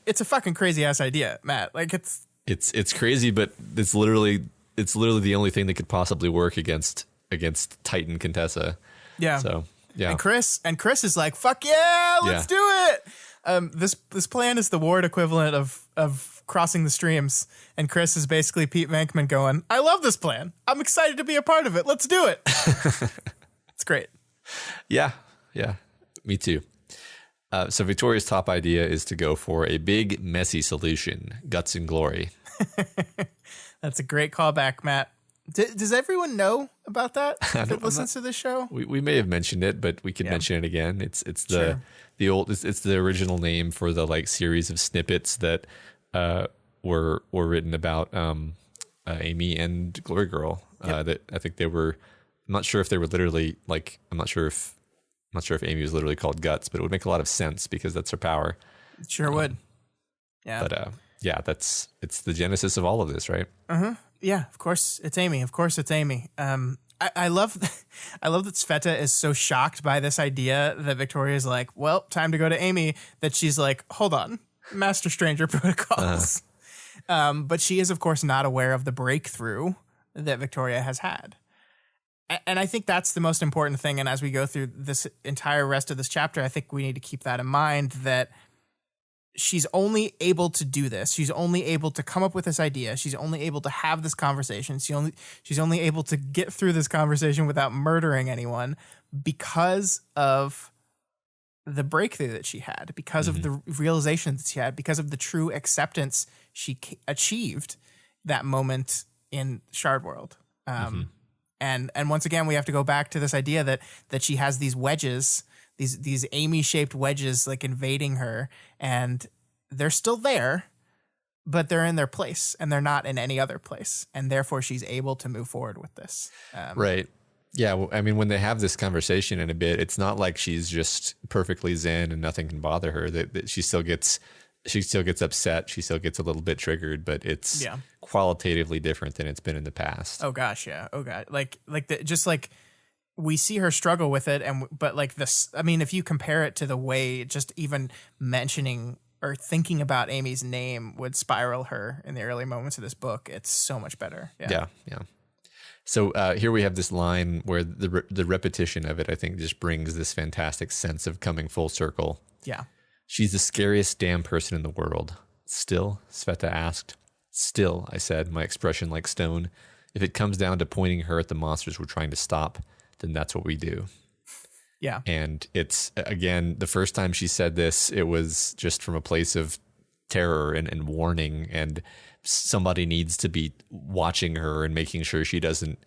it's a fucking crazy ass idea, Matt. Like it's It's crazy, but it's literally the only thing that could possibly work against Titan Contessa. Yeah. So yeah. And Chris is like, fuck yeah, let's do it. This plan is the Ward equivalent of crossing the streams, and Chris is basically Pete Venkman going, I love this plan. I'm excited to be a part of it. Let's do it. It's great. Yeah. Me too. So Victoria's top idea is to go for a big, messy solution, guts and glory. That's a great callback, Matt. Does everyone know about that that listens to this show? We may have mentioned it, but we can mention it again. It's the the original name for the like series of snippets that were written about Amy and Glory Girl. That I think they were. I'm not sure if they were literally like. I'm not sure if Amy was literally called Guts, but it would make a lot of sense because that's her power. It sure would. Yeah. But it's the genesis of all of this, right? Yeah, of course it's Amy. I love that Sveta is so shocked by this idea that Victoria's like, well, time to go to Amy, that she's like, hold on, Master Stranger protocols. But she is, of course, not aware of the breakthrough that Victoria has had. And I think that's the most important thing. And as we go through this entire rest of this chapter, I think we need to keep that in mind, that she's only able to do this. She's only able to come up with this idea. She's only able to have this conversation. She's only able to get through this conversation without murdering anyone because of the breakthrough that she had, because of the realization that she had, because of the true acceptance she achieved that moment in Shard World. And once again, we have to go back to this idea that she has these wedges, these Amy-shaped wedges like invading her, and they're still there, but they're in their place, and they're not in any other place, and therefore she's able to move forward with this. Right. Yeah. Well, I mean, when they have this conversation in a bit, it's not like she's just perfectly zen and nothing can bother her. That she still gets upset. She still gets a little bit triggered, but it's qualitatively different than it's been in the past. Oh gosh, yeah. Oh god, just like we see her struggle with it, but like this. I mean, if you compare it to the way just even mentioning or thinking about Amy's name would spiral her in the early moments of this book, it's so much better. Yeah. So here we have this line where the repetition of it, I think, just brings this fantastic sense of coming full circle. Yeah. She's the scariest damn person in the world. Still, Sveta asked. Still, I said, my expression like stone. If it comes down to pointing her at the monsters we're trying to stop, then that's what we do. Yeah. And it's, again, the first time she said this, it was just from a place of terror and warning, and somebody needs to be watching her and making sure she doesn't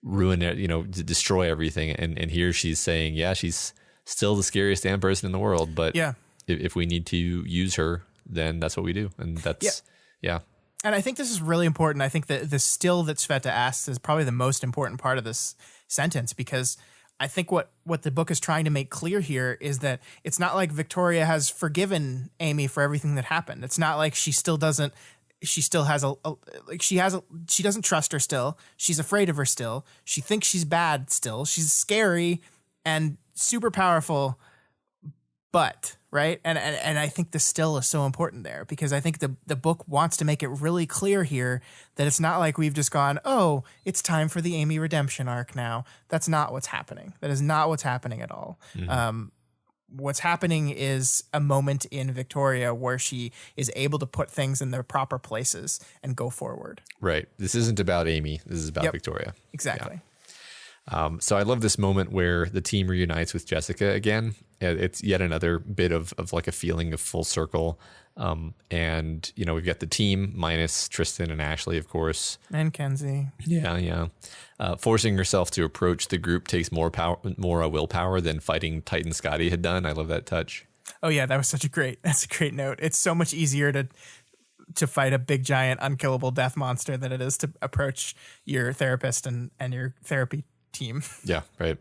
ruin it, destroy everything. And here she's saying, yeah, she's still the scariest damn person in the world, but if we need to use her, then that's what we do. And that's, And I think this is really important. I think that the still that Sveta asks is probably the most important part of this sentence, because I think what the book is trying to make clear here is that it's not like Victoria has forgiven Amy for everything that happened. It's not like she doesn't trust her still. She's afraid of her still. She thinks she's bad still. She's scary and super powerful, but right. And I think the still is so important there, because I think the book wants to make it really clear here that it's not like we've just gone, oh, it's time for the Amy redemption arc now. That's not what's happening. That is not what's happening at all. What's happening is a moment in Victoria where she is able to put things in their proper places and go forward. Right. This isn't about Amy. This is about Victoria. Exactly. Yeah. So I love this moment where the team reunites with Jessica again. It's yet another bit of like a feeling of full circle. And, we've got the team minus Tristan and Ashley, of course. And Kenzie. Yeah. Forcing herself to approach the group takes more willpower than fighting Titan Scotty had done. I love that touch. Oh yeah, that's a great note. It's so much easier to fight a big giant unkillable death monster than it is to approach your therapist and your therapy team. Yeah, right.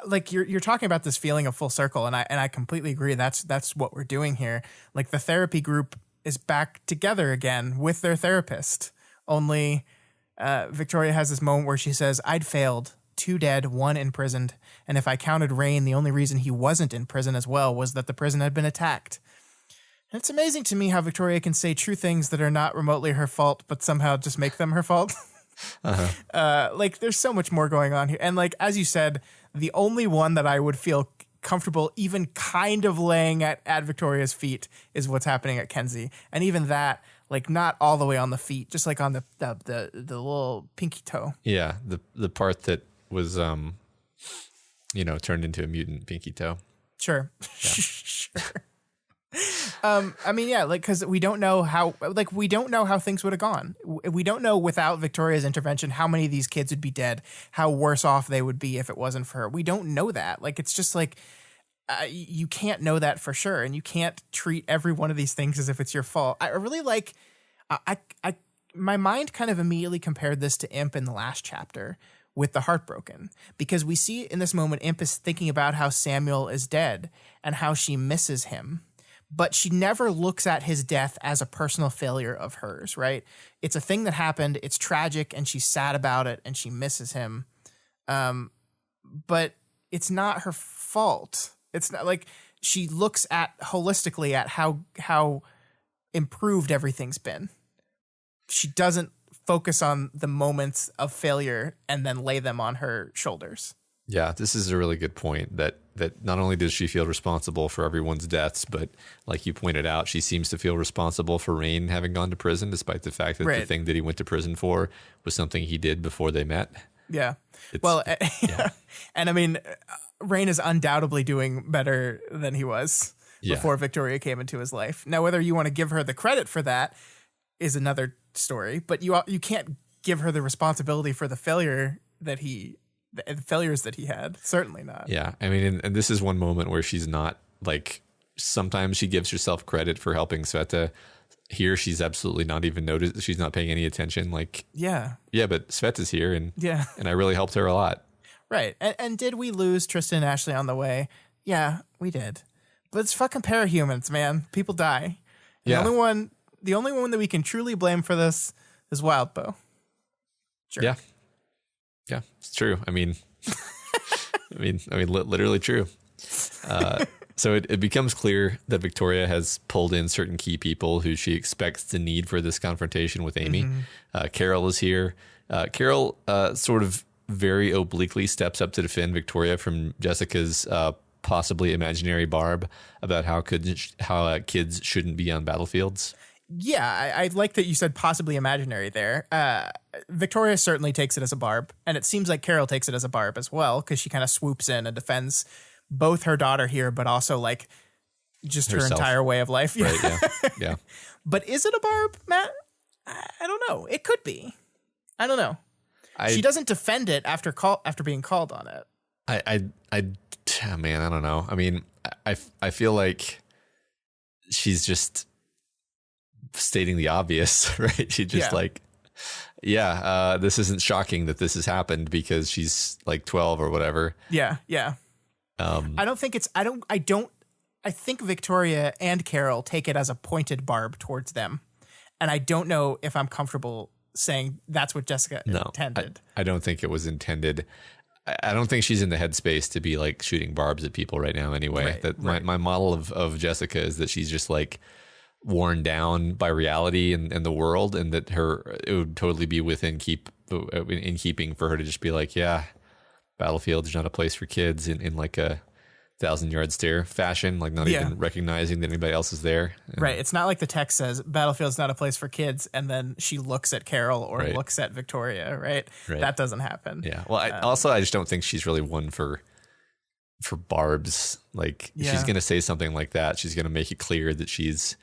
Like you're talking about this feeling of full circle, and I completely agree. That's what we're doing here. Like the therapy group is back together again with their therapist. Only Victoria has this moment where she says, "I'd failed, 2 dead, 1 imprisoned, and if I counted Rain, the only reason he wasn't in prison as well was that the prison had been attacked." And it's amazing to me how Victoria can say true things that are not remotely her fault, but somehow just make them her fault. Like, there's so much more going on here. And like, as you said, the only one that I would feel comfortable even kind of laying at Victoria's feet is what's happening at Kenzie. And even that, like, not all the way on the feet, just like on the little pinky toe. Yeah, the part that was turned into a mutant pinky toe. Sure. Yeah. Sure. I mean, yeah, like, because we don't know how things would have gone. We don't know without Victoria's intervention how many of these kids would be dead, how worse off they would be if it wasn't for her. We don't know that. Like, it's just like, you can't know that for sure, and you can't treat every one of these things as if it's your fault. I really like, my mind kind of immediately compared this to Imp in the last chapter with the Heartbroken, because we see in this moment Imp is thinking about how Samuel is dead and how she misses him. But she never looks at his death as a personal failure of hers, right? It's a thing that happened. It's tragic, and she's sad about it, and she misses him. But it's not her fault. It's not like she looks at holistically at how improved everything's been. She doesn't focus on the moments of failure and then lay them on her shoulders. Yeah, this is a really good point that not only does she feel responsible for everyone's deaths, but like you pointed out, she seems to feel responsible for Rain having gone to prison, despite the fact that the thing that he went to prison for was something he did before they met. Yeah. Yeah. And I mean, Rain is undoubtedly doing better than he was before Victoria came into his life. Now, whether you want to give her the credit for that is another story, but you can't give her the responsibility for the failures that he had. Certainly not. Yeah. I mean, and this is one moment where she's not like, sometimes she gives herself credit for helping Sveta. Here, she's absolutely not even noticed. She's not paying any attention. Like, but Sveta's here, and I really helped her a lot. Right. And did we lose Tristan and Ashley on the way? Yeah, we did. But it's fucking parahumans, man. People die. The only one that we can truly blame for this is Wildbow. Sure. Yeah. Yeah, it's true. I mean, literally true. So it becomes clear that Victoria has pulled in certain key people who she expects to need for this confrontation with Amy. Mm-hmm. Carol is here. Carol sort of very obliquely steps up to defend Victoria from Jessica's possibly imaginary barb about how kids shouldn't be on battlefields. Yeah, I like that you said possibly imaginary there. Victoria certainly takes it as a barb, and it seems like Carol takes it as a barb as well, because she kind of swoops in and defends both her daughter here, but also like just herself. Her entire way of life. Right, yeah. But is it a barb, Matt? I don't know. It could be. I don't know. She doesn't defend it after being called on it. Man, I don't know. I mean, I feel like she's just stating the obvious, right? She just this isn't shocking that this has happened because she's like 12 or whatever. Yeah. I think Victoria and Carol take it as a pointed barb towards them. And I don't know if I'm comfortable saying that's what Jessica intended. I don't think it was intended. I don't think she's in the headspace to be like shooting barbs at people right now anyway. My model of Jessica is that she's just like worn down by reality and the world, and that it would totally be in keeping for her to just be like, Battlefield's not a place for kids in like a 1,000-yard stare fashion, like not even recognizing that anybody else is there. Right. It's not like the text says Battlefield's not a place for kids, and then she looks at Carol or looks at Victoria, right? That doesn't happen. Yeah. Well, I just don't think she's really one for barbs. Like, if she's going to say something like that, she's going to make it clear that she's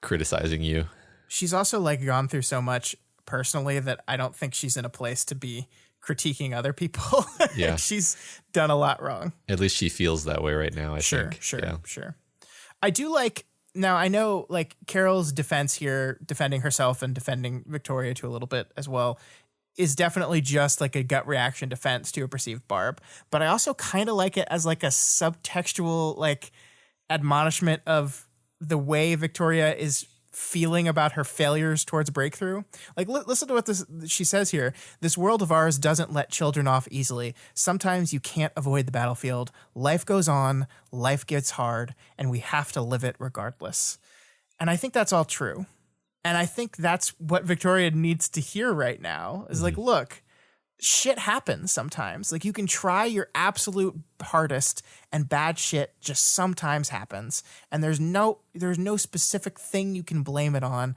criticizing you. She's also like gone through so much personally that I don't think she's in a place to be critiquing other people. Yeah. She's done a lot wrong. At least she feels that way right now, I think. Sure. I do like, now I know like Carol's defense here, defending herself and defending Victoria to a little bit as well, is definitely just like a gut reaction defense to a perceived barb. But I also kind of like it as like a subtextual like admonishment of the way Victoria is feeling about her failures towards breakthrough. Like, listen to what she says here. This world of ours doesn't let children off easily. Sometimes you can't avoid the battlefield. Life goes on, life gets hard, and we have to live it regardless. And I think that's all true. And I think that's what Victoria needs to hear right now is like, look, shit happens sometimes. Like you can try your absolute hardest and bad shit just sometimes happens. And there's no specific thing you can blame it on.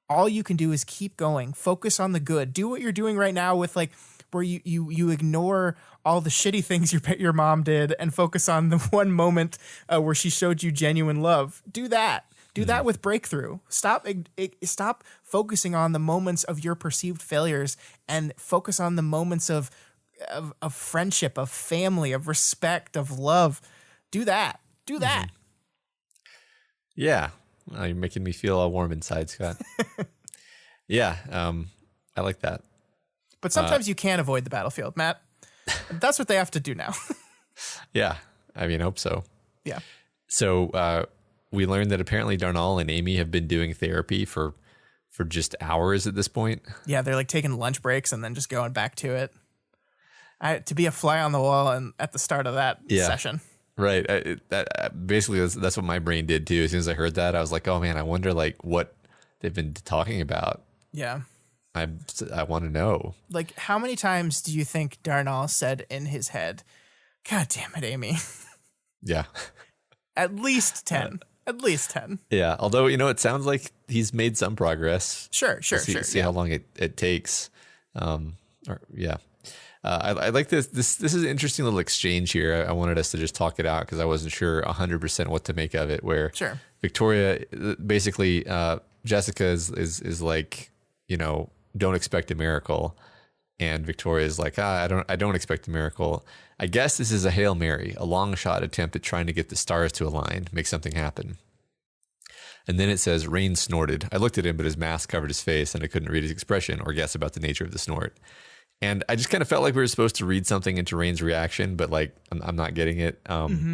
All you can do is keep going, focus on the good, do what you're doing right now with like, where you ignore all the shitty things your mom did and focus on the one moment where she showed you genuine love. Do that. Do that with Breakthrough. Stop focusing on the moments of your perceived failures and focus on the moments of friendship, of family, of respect, of love. Do that. Do that. Yeah. You're making me feel all warm inside, Scott. Yeah. I like that. But sometimes you can't avoid the battlefield, Matt. That's what they have to do now. Yeah. I mean, I hope so. Yeah. So, we learned that apparently Darnell and Amy have been doing therapy for just hours at this point. Yeah, they're like taking lunch breaks and then just going back to it. To be a fly on the wall and at the start of that session. Right. Basically, that's what my brain did too. As soon as I heard that, I was like, oh man, I wonder like what they've been talking about. Yeah. I want to know. Like, how many times do you think Darnell said in his head, God damn it, Amy? Yeah. At least 10. At least 10. Yeah. Although, it sounds like he's made some progress. Sure. See how long it takes. I like this. This is an interesting little exchange here. I wanted us to just talk it out because I wasn't sure 100% what to make of it. Where Victoria, basically, Jessica is like, don't expect a miracle. And Victoria is like, I don't expect a miracle. I guess this is a Hail Mary, a long shot attempt at trying to get the stars to align, make something happen. And then it says, Rain snorted. I looked at him, but his mask covered his face, and I couldn't read his expression or guess about the nature of the snort. And I just kind of felt like we were supposed to read something into Rain's reaction, but like I'm not getting it. Well,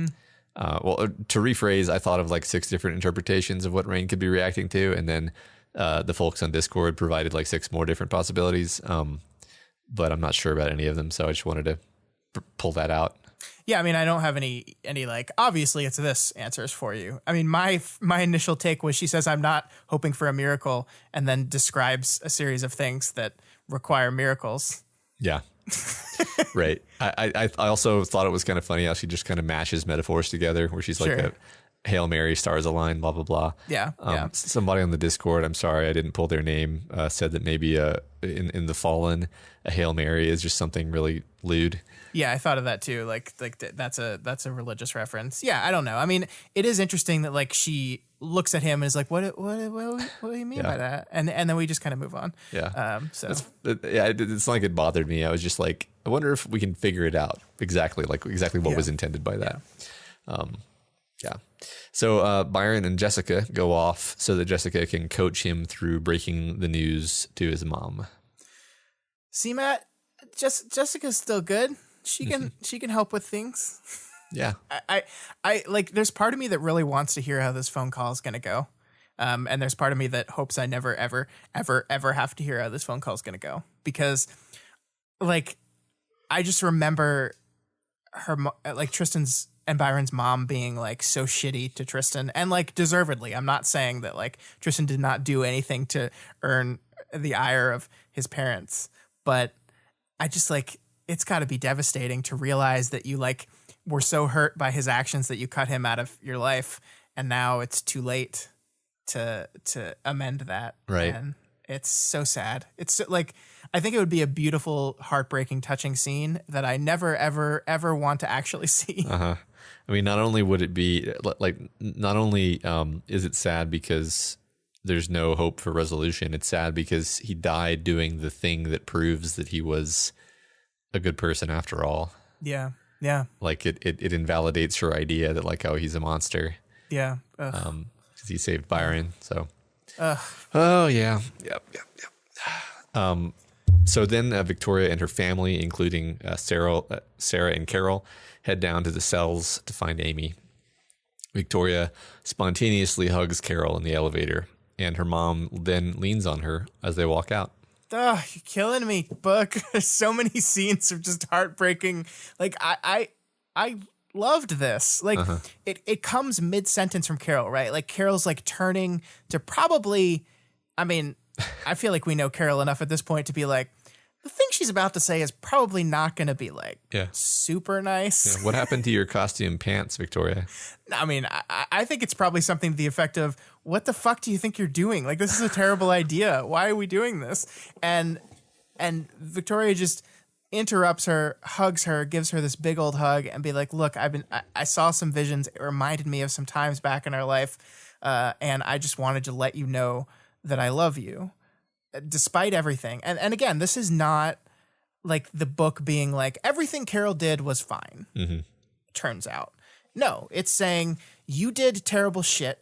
to rephrase, I thought of like 6 different interpretations of what Rain could be reacting to, and then the folks on Discord provided like 6 more different possibilities. But I'm not sure about any of them, so I just wanted to pull that out. Yeah, I mean, I don't have any like, obviously it's this answers for you. I mean, my initial take was she says, I'm not hoping for a miracle, and then describes a series of things that require miracles. Yeah. Right. I also thought it was kind of funny how she just kind of mashes metaphors together, where she's like a Hail Mary, stars align, blah, blah, blah. Yeah. Somebody on the Discord, I'm sorry, I didn't pull their name, said that maybe in the Fallen, a Hail Mary is just something really lewd. Yeah, I thought of that too. Like that's a religious reference. Yeah, I don't know. I mean, it is interesting that like she looks at him and is like, what do you mean by that? And then we just kind of move on. Yeah. It's not like it bothered me. I was just like, I wonder if we can figure it out exactly what was intended by that. Yeah. So Byron and Jessica go off so that Jessica can coach him through breaking the news to his mom. See, Matt, Jessica's still good. She can help with things. Yeah. I like, there's part of me that really wants to hear how this phone call is going to go. And there's part of me that hopes I never, ever, ever, ever have to hear how this phone call is going to go, because like, I just remember her, like Tristan's and Byron's mom being like so shitty to Tristan, and like deservedly. I'm not saying that like Tristan did not do anything to earn the ire of his parents, but I just like, it's got to be devastating to realize that you like were so hurt by his actions that you cut him out of your life, and now it's too late to amend that. Right. And it's so sad. It's so, like, I think it would be a beautiful, heartbreaking, touching scene that I never, ever, ever want to actually see. I mean, not only would it be like, not only is it sad because there's no hope for resolution, it's sad because he died doing the thing that proves that he was a good person after all. Yeah. Yeah. Like it invalidates her idea that like, oh, he's a monster. Yeah. Because he saved Byron. So. Oh yeah. Yep. So then Victoria and her family, including Sarah and Carol, head down to the cells to find Amy. Victoria spontaneously hugs Carol in the elevator, and her mom then leans on her as they walk out. Oh, you're killing me, book. There's so many scenes of just heartbreaking. Like I loved this. Like it comes mid sentence from Carol, right? Like Carol's like turning to probably, I mean, I feel like we know Carol enough at this point to be like, the thing she's about to say is probably not going to be like super nice. Yeah. What happened to your costume pants, Victoria? I mean, I think it's probably something to the effect of, what the fuck do you think you're doing? Like, this is a terrible idea. Why are we doing this? And Victoria just interrupts her, hugs her, gives her this big old hug and be like, look, I saw some visions. It reminded me of some times back in our life. And I just wanted to let you know that I love you. Despite everything. And again, this is not like the book being like, everything Carol did was fine. Turns out. No, it's saying you did terrible shit,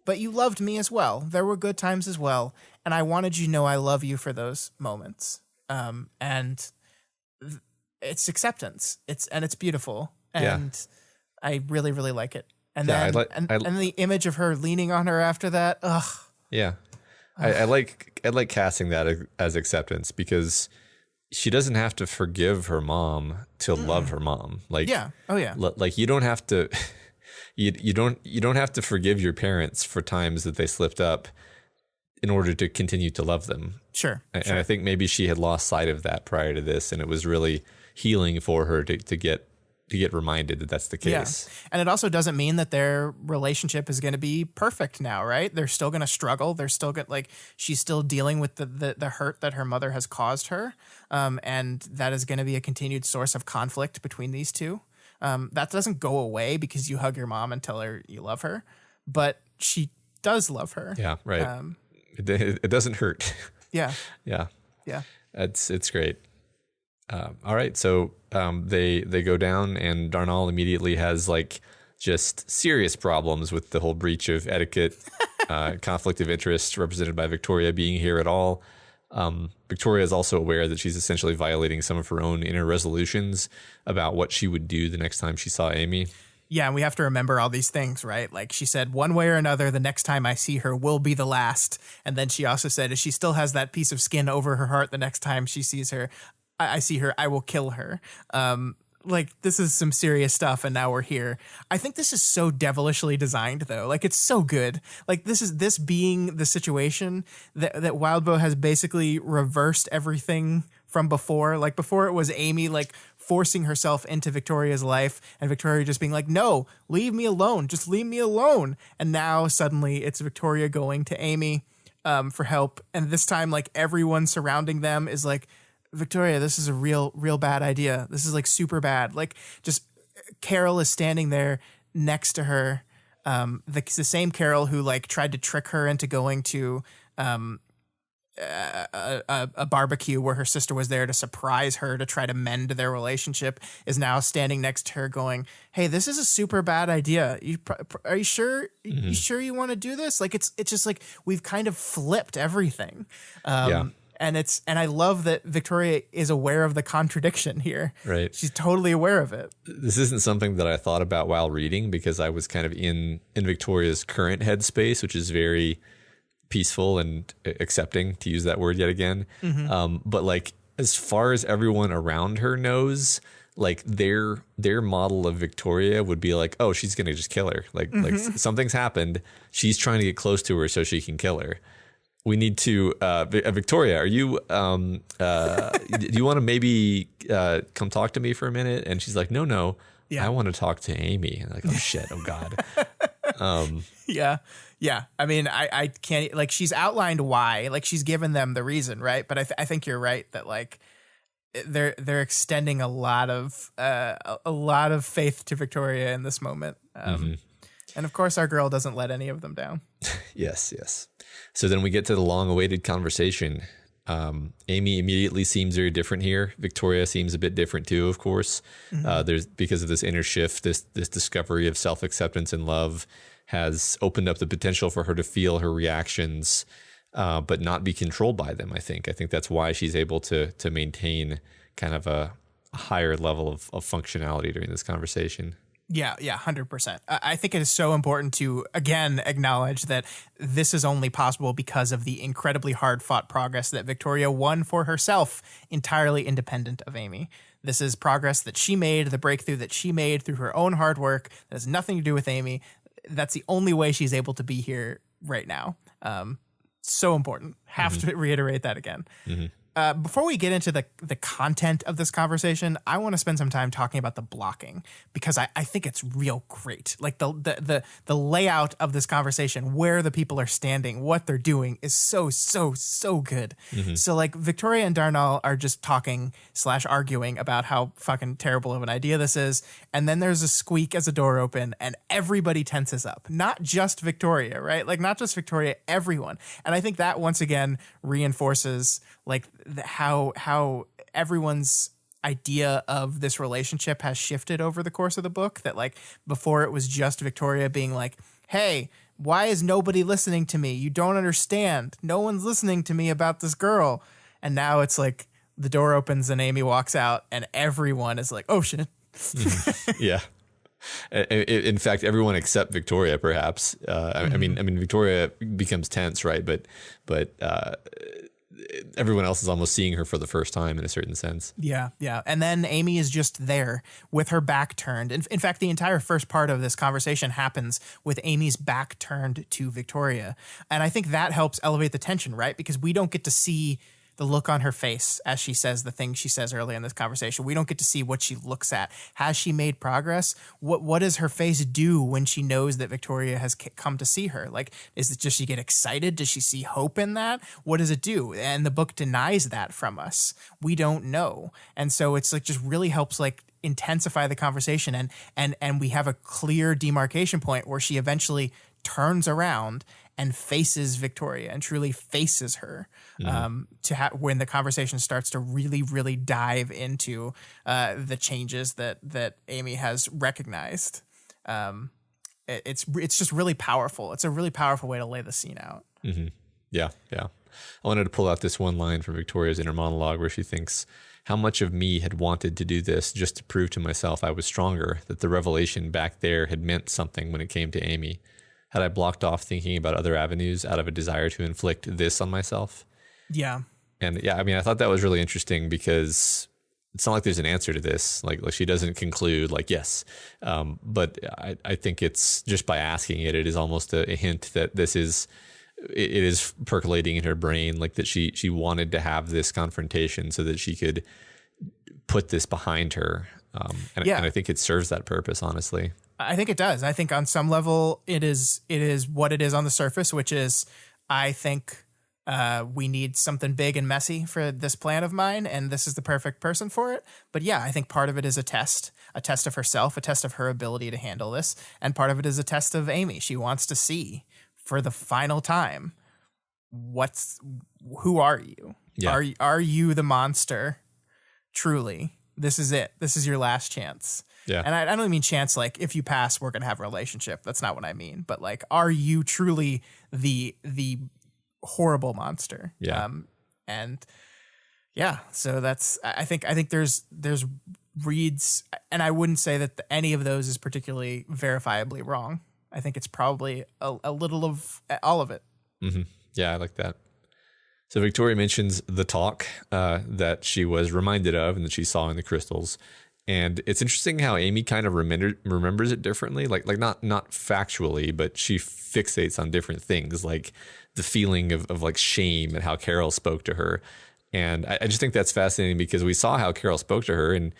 but you loved me as well. There were good times as well. And I wanted you to know I love you for those moments. And it's acceptance. It's beautiful. And I really, really like it. And then and the image of her leaning on her after that. Ugh. Yeah. I like casting that as acceptance, because she doesn't have to forgive her mom to love her mom. Like, like you don't have to, you don't have to forgive your parents for times that they slipped up in order to continue to love them. Sure. And I think maybe she had lost sight of that prior to this, and it was really healing for her to get reminded that that's the case. Yeah. And it also doesn't mean that their relationship is going to be perfect now, right? They're still going to struggle. They're still she's still dealing with the hurt that her mother has caused her. And that is going to be a continued source of conflict between these two. That doesn't go away because you hug your mom and tell her you love her, but she does love her. Yeah. Right. It doesn't hurt. Yeah. Yeah. Yeah. It's great. All right, so they go down, and Darnall immediately has like just serious problems with the whole breach of etiquette, conflict of interest represented by Victoria being here at all. Victoria is also aware that she's essentially violating some of her own inner resolutions about what she would do the next time she saw Amy. Yeah, and we have to remember all these things, right? Like she said, one way or another, the next time I see her will be the last. And then she also said, if she still has that piece of skin over her heart the next time she sees her, I see her, I will kill her. Like, this is some serious stuff, and now we're here. I think this is so devilishly designed, though. Like, it's so good. Like, this being the situation that Wildbow has basically reversed everything from before. Like, before it was Amy, like, forcing herself into Victoria's life, and Victoria just being like, no, leave me alone. Just leave me alone. And now, suddenly, it's Victoria going to Amy for help. And this time, like, everyone surrounding them is like, Victoria, this is a real bad idea. This is like super bad. Like, just Carol is standing there next to her. The same Carol who like tried to trick her into going to a barbecue where her sister was there to surprise her to try to mend their relationship is now standing next to her going, hey, this is a super bad idea. Are you sure? You sure you want to do this? Like, it's just like we've kind of flipped everything. And I love that Victoria is aware of the contradiction here. Right. She's totally aware of it. This isn't something that I thought about while reading, because I was kind of in Victoria's current headspace, which is very peaceful and accepting, to use that word yet again. But like, as far as everyone around her knows, like their model of Victoria would be like, oh, she's going to just kill her. Like something's happened. She's trying to get close to her so she can kill her. We need to, Victoria, are you, do you want to maybe come talk to me for a minute? And she's like, no, I want to talk to Amy. And I'm like, oh shit, oh God. Yeah. I mean, I can't, like, she's outlined why, like she's given them the reason, right? But I think you're right that like they're extending a lot of faith to Victoria in this moment. And of course our girl doesn't let any of them down. Yes. So then we get to the long-awaited conversation. Amy immediately seems very different here. Victoria seems a bit different too, of course. There's because of this inner shift, this discovery of self-acceptance and love has opened up the potential for her to feel her reactions, but not be controlled by them. I think that's why she's able to maintain kind of a higher level of functionality during this conversation. Yeah, 100%. I think it is so important to, again, acknowledge that this is only possible because of the incredibly hard-fought progress that Victoria won for herself, entirely independent of Amy. This is progress that she made, the breakthrough that she made through her own hard work. That has nothing to do with Amy. That's the only way she's able to be here right now. So important. Have to reiterate that again. Before we get into the content of this conversation, I want to spend some time talking about the blocking, because I think it's real great. Like the layout of this conversation, where the people are standing, what they're doing is so good. So like Victoria and Darnell are just talking / arguing about how fucking terrible of an idea this is. And then there's a squeak as a door open and everybody tenses up. Not just Victoria, right? Like not just Victoria, everyone. And I think that once again reinforces like how everyone's idea of this relationship has shifted over the course of the book. That like before it was just Victoria being like, hey, why is nobody listening to me? You don't understand. No one's listening to me about this girl. And now it's like the door opens and Amy walks out and everyone is like, oh shit. Yeah. In fact, everyone except Victoria, perhaps. I mean, Victoria becomes tense, right? But everyone else is almost seeing her for the first time in a certain sense. Yeah. And then Amy is just there with her back turned. In fact, the entire first part of this conversation happens with Amy's back turned to Victoria. And I think that helps elevate the tension, right? Because we don't get to see the look on her face as she says the things she says early in this conversation. We don't get to see what she looks at. Has she made progress? What does her face do when she knows that Victoria has come to see her? Like, does she get excited? Does she see hope in that? What does it do? And the book denies that from us. We don't know. And so it's like just really helps like intensify the conversation and we have a clear demarcation point where she eventually turns around and faces Victoria and truly faces her when the conversation starts to really dive into the changes that Amy has recognized. It's just really powerful. It's a really powerful way to lay the scene out. Yeah. I wanted to pull out this one line from Victoria's inner monologue where she thinks, how much of me had wanted to do this just to prove to myself I was stronger, that the revelation back there had meant something when it came to Amy. Had I blocked off thinking about other avenues out of a desire to inflict this on myself? Yeah. And yeah, I mean, I thought that was really interesting because it's not like there's an answer to this. Like she doesn't conclude like, yes. But I think it's just by asking it is almost a hint that it is percolating in her brain, like that she wanted to have this confrontation so that she could put this behind her. And I think it serves that purpose, honestly. I think it does. I think on some level it is what it is on the surface, which is I think we need something big and messy for this plan of mine, and this is the perfect person for it. But yeah, I think part of it is a test of herself, a test of her ability to handle this, and part of it is a test of Amy. She wants to see for the final time, who are you? Yeah. Are you the monster? Truly, this is it. This is your last chance. Yeah. And I don't mean chance like if you pass, we're going to have a relationship. That's not what I mean. But like, are you truly the horrible monster? Yeah. And yeah, so that's, I think there's reads, and I wouldn't say that any of those is particularly verifiably wrong. I think it's probably a little of all of it. Mm-hmm. Yeah, I like that. So Victoria mentions the talk that she was reminded of and that she saw in the crystals. And it's interesting how Amy kind of remembers it differently, like not factually, but she fixates on different things, like the feeling of like shame at how Carol spoke to her. And I just think that's fascinating because we saw how Carol spoke to her, and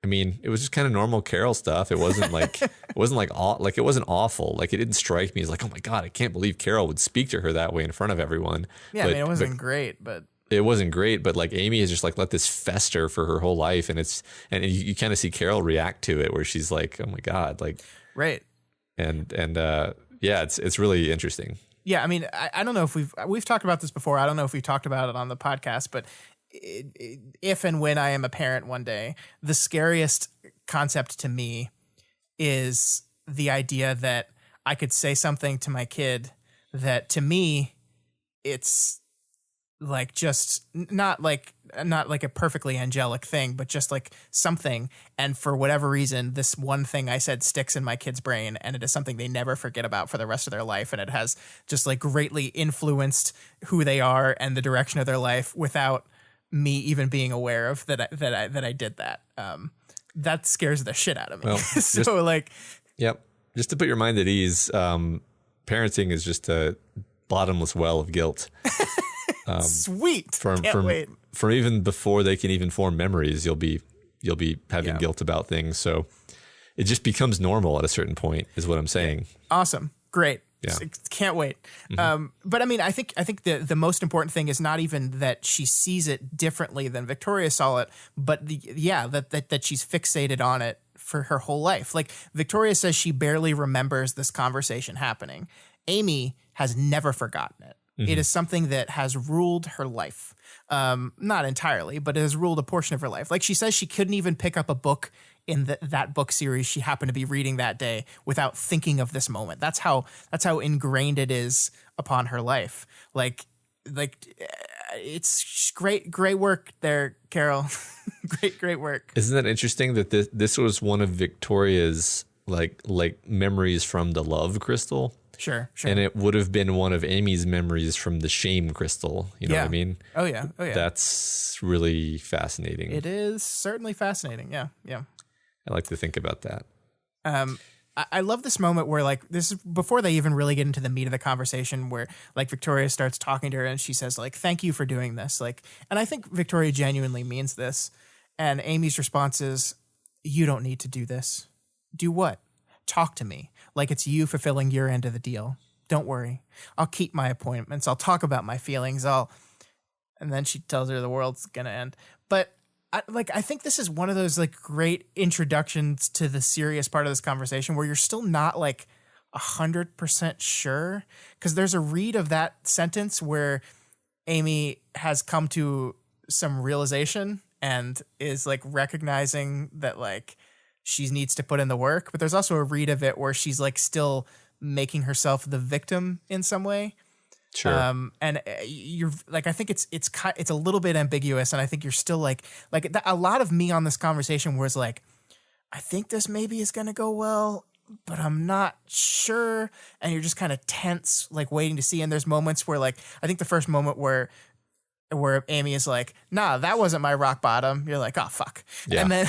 I mean, it was just kind of normal Carol stuff. It wasn't like it wasn't awful. Like it didn't strike me as like, oh my God, I can't believe Carol would speak to her that way in front of everyone. Yeah, I mean, it wasn't great, but. It wasn't great, but like Amy has just like let this fester for her whole life, and you kind of see Carol react to it, where she's like, "Oh my God!" Like, right, and yeah, it's really interesting. Yeah, I mean, I don't know if we've talked about this before. I don't know if we talked about it on the podcast, but if and when I am a parent one day, the scariest concept to me is the idea that I could say something to my kid that to me it's like just not like a perfectly angelic thing, but just like something. And for whatever reason, this one thing I said sticks in my kid's brain, and it is something they never forget about for the rest of their life. And it has just like greatly influenced who they are and the direction of their life without me even being aware of that I did that. That scares the shit out of me. Well, yep. Just to put your mind at ease, parenting is just a bottomless well of guilt. Sweet. From wait. From even before they can even form memories, you'll be having guilt about things. So it just becomes normal at a certain point, is what I'm saying. Awesome. Great. Yeah. Can't wait. But I mean, I think the most important thing is not even that she sees it differently than Victoria saw it, but that she's fixated on it for her whole life. Like Victoria says she barely remembers this conversation happening. Amy has never forgotten it. It is something that has ruled her life. Not entirely, but it has ruled a portion of her life. Like she says she couldn't even pick up a book in that book series she happened to be reading that day without thinking of this moment. That's how ingrained it is upon her life. Like it's great work there, Carol. great work. Isn't that interesting that this was one of Victoria's like memories from the love crystal? Sure. And it would have been one of Amy's memories from the shame crystal. You know what I mean? Oh yeah. That's really fascinating. It is certainly fascinating. Yeah. I like to think about that. I love this moment where like this is before they even really get into the meat of the conversation, where like Victoria starts talking to her and she says like, "Thank you for doing this." Like, and I think Victoria genuinely means this. And Amy's response is, "You don't need to do this." Do what? Talk to me like it's you fulfilling your end of the deal. Don't worry. I'll keep my appointments. I'll talk about my feelings. And then she tells her the world's going to end. But I think this is one of those like great introductions to the serious part of this conversation where you're still not like 100% sure. Cause there's a read of that sentence where Amy has come to some realization and is like recognizing that like, she needs to put in the work, but there's also a read of it where she's like still making herself the victim in some way. Sure. And you're like, I think it's a little bit ambiguous, and I think you're still like a lot of me on this conversation was like, I think this maybe is going to go well, but I'm not sure. And you're just kind of tense, like waiting to see. And there's moments where like, I think the first moment where Amy is like, "Nah, that wasn't my rock bottom." You're like, "Oh, fuck." Yeah. And then,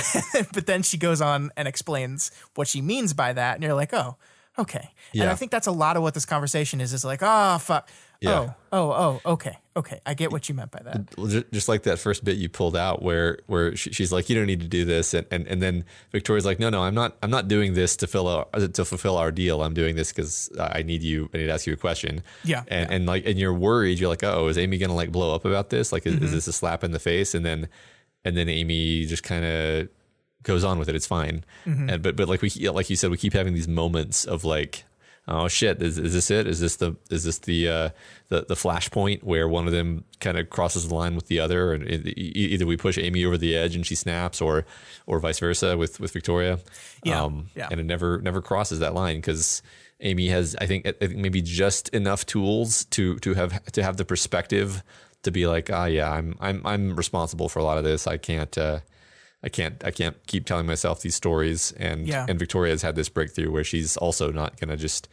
but then she goes on and explains what she means by that. And you're like, "Oh, okay." Yeah. And I think that's a lot of what this conversation is like, "Oh, fuck." Yeah. Oh, okay. I get what you meant by that. Just like that first bit you pulled out where she's like, "You don't need to do this," and then Victoria's like, "No, I'm not doing this to fulfill our deal. I'm doing this because I need to ask you a question." Yeah. And you're worried. You're like, "Oh, is Amy gonna like blow up about this? Like, is this a slap in the face?" And then Amy just kind of goes on with it. It's fine. And but like you said, we keep having these moments of like, oh shit, is this it? Is this the flashpoint where one of them kind of crosses the line with the other, and either we push Amy over the edge and she snaps, or vice versa with Victoria. And it never crosses that line because Amy has, I think maybe just enough tools to have the perspective to be like, I'm responsible for a lot of this. I can't keep telling myself these stories. And Victoria has had this breakthrough where she's also not going to just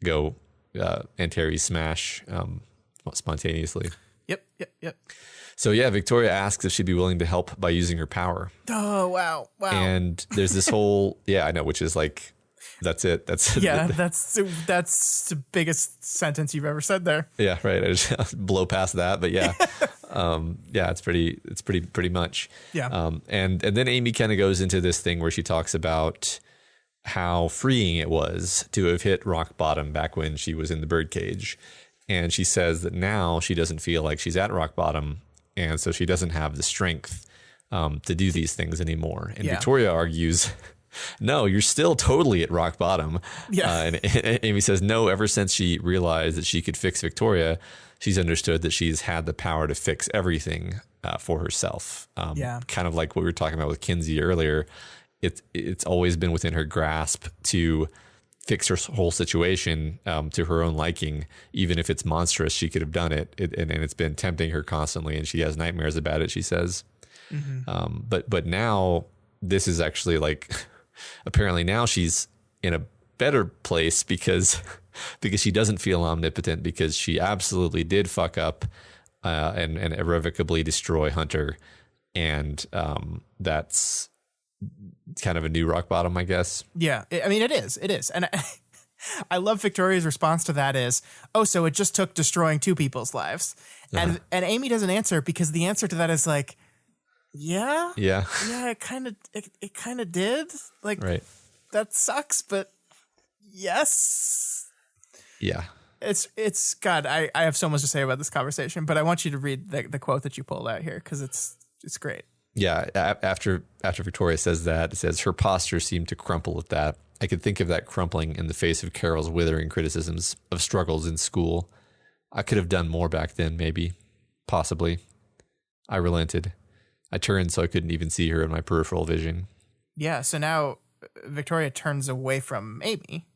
go Antares smash spontaneously. Yep. So Victoria asks if she'd be willing to help by using her power. Oh, wow. And there's this whole, I know, which is like, that's it. That's the biggest sentence you've ever said there. Yeah, right. I just blow past that, but it's pretty much. Yeah. And then Amy kind of goes into this thing where she talks about how freeing it was to have hit rock bottom back when she was in the birdcage. And she says that now she doesn't feel like she's at rock bottom, and so she doesn't have the strength to do these things anymore. And Victoria argues, no, you're still totally at rock bottom. Yeah. And Amy says, no, ever since she realized that she could fix Victoria, she's understood that she's had the power to fix everything for herself. Kind of like what we were talking about with Kenzie earlier. It's always been within her grasp to fix her whole situation to her own liking. Even if it's monstrous, she could have done it. And it's been tempting her constantly, and she has nightmares about it, she says. But now this is actually like, apparently now she's in a better place because she doesn't feel omnipotent, because she absolutely did fuck up and irrevocably destroy Hunter. And that's kind of a new rock bottom, I guess. Yeah, I mean, it is. And I love Victoria's response to that is, oh, so it just took destroying 2 people's lives. And Amy doesn't answer because the answer to that is like, yeah, it kind of did. Like, right. That sucks, but yes. Yeah. It's God, I have so much to say about this conversation, but I want you to read the quote that you pulled out here because it's great. Yeah, after Victoria says that, it says, her posture seemed to crumple at that. I could think of that crumpling in the face of Carol's withering criticisms of struggles in school. I could have done more back then, maybe. Possibly. I relented. I turned so I couldn't even see her in my peripheral vision. Yeah, so now Victoria turns away from Amy.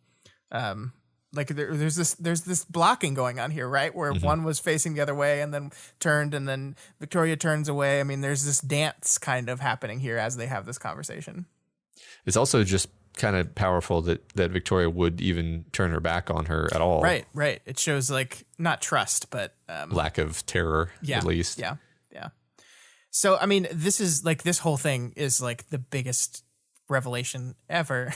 Like there's this blocking going on here, right? Where one was facing the other way and then turned, and then Victoria turns away. I mean, there's this dance kind of happening here as they have this conversation. It's also just kind of powerful that Victoria would even turn her back on her at all. Right. It shows like not trust, but lack of terror, at least. Yeah. So, I mean, this whole thing is like the biggest revelation ever.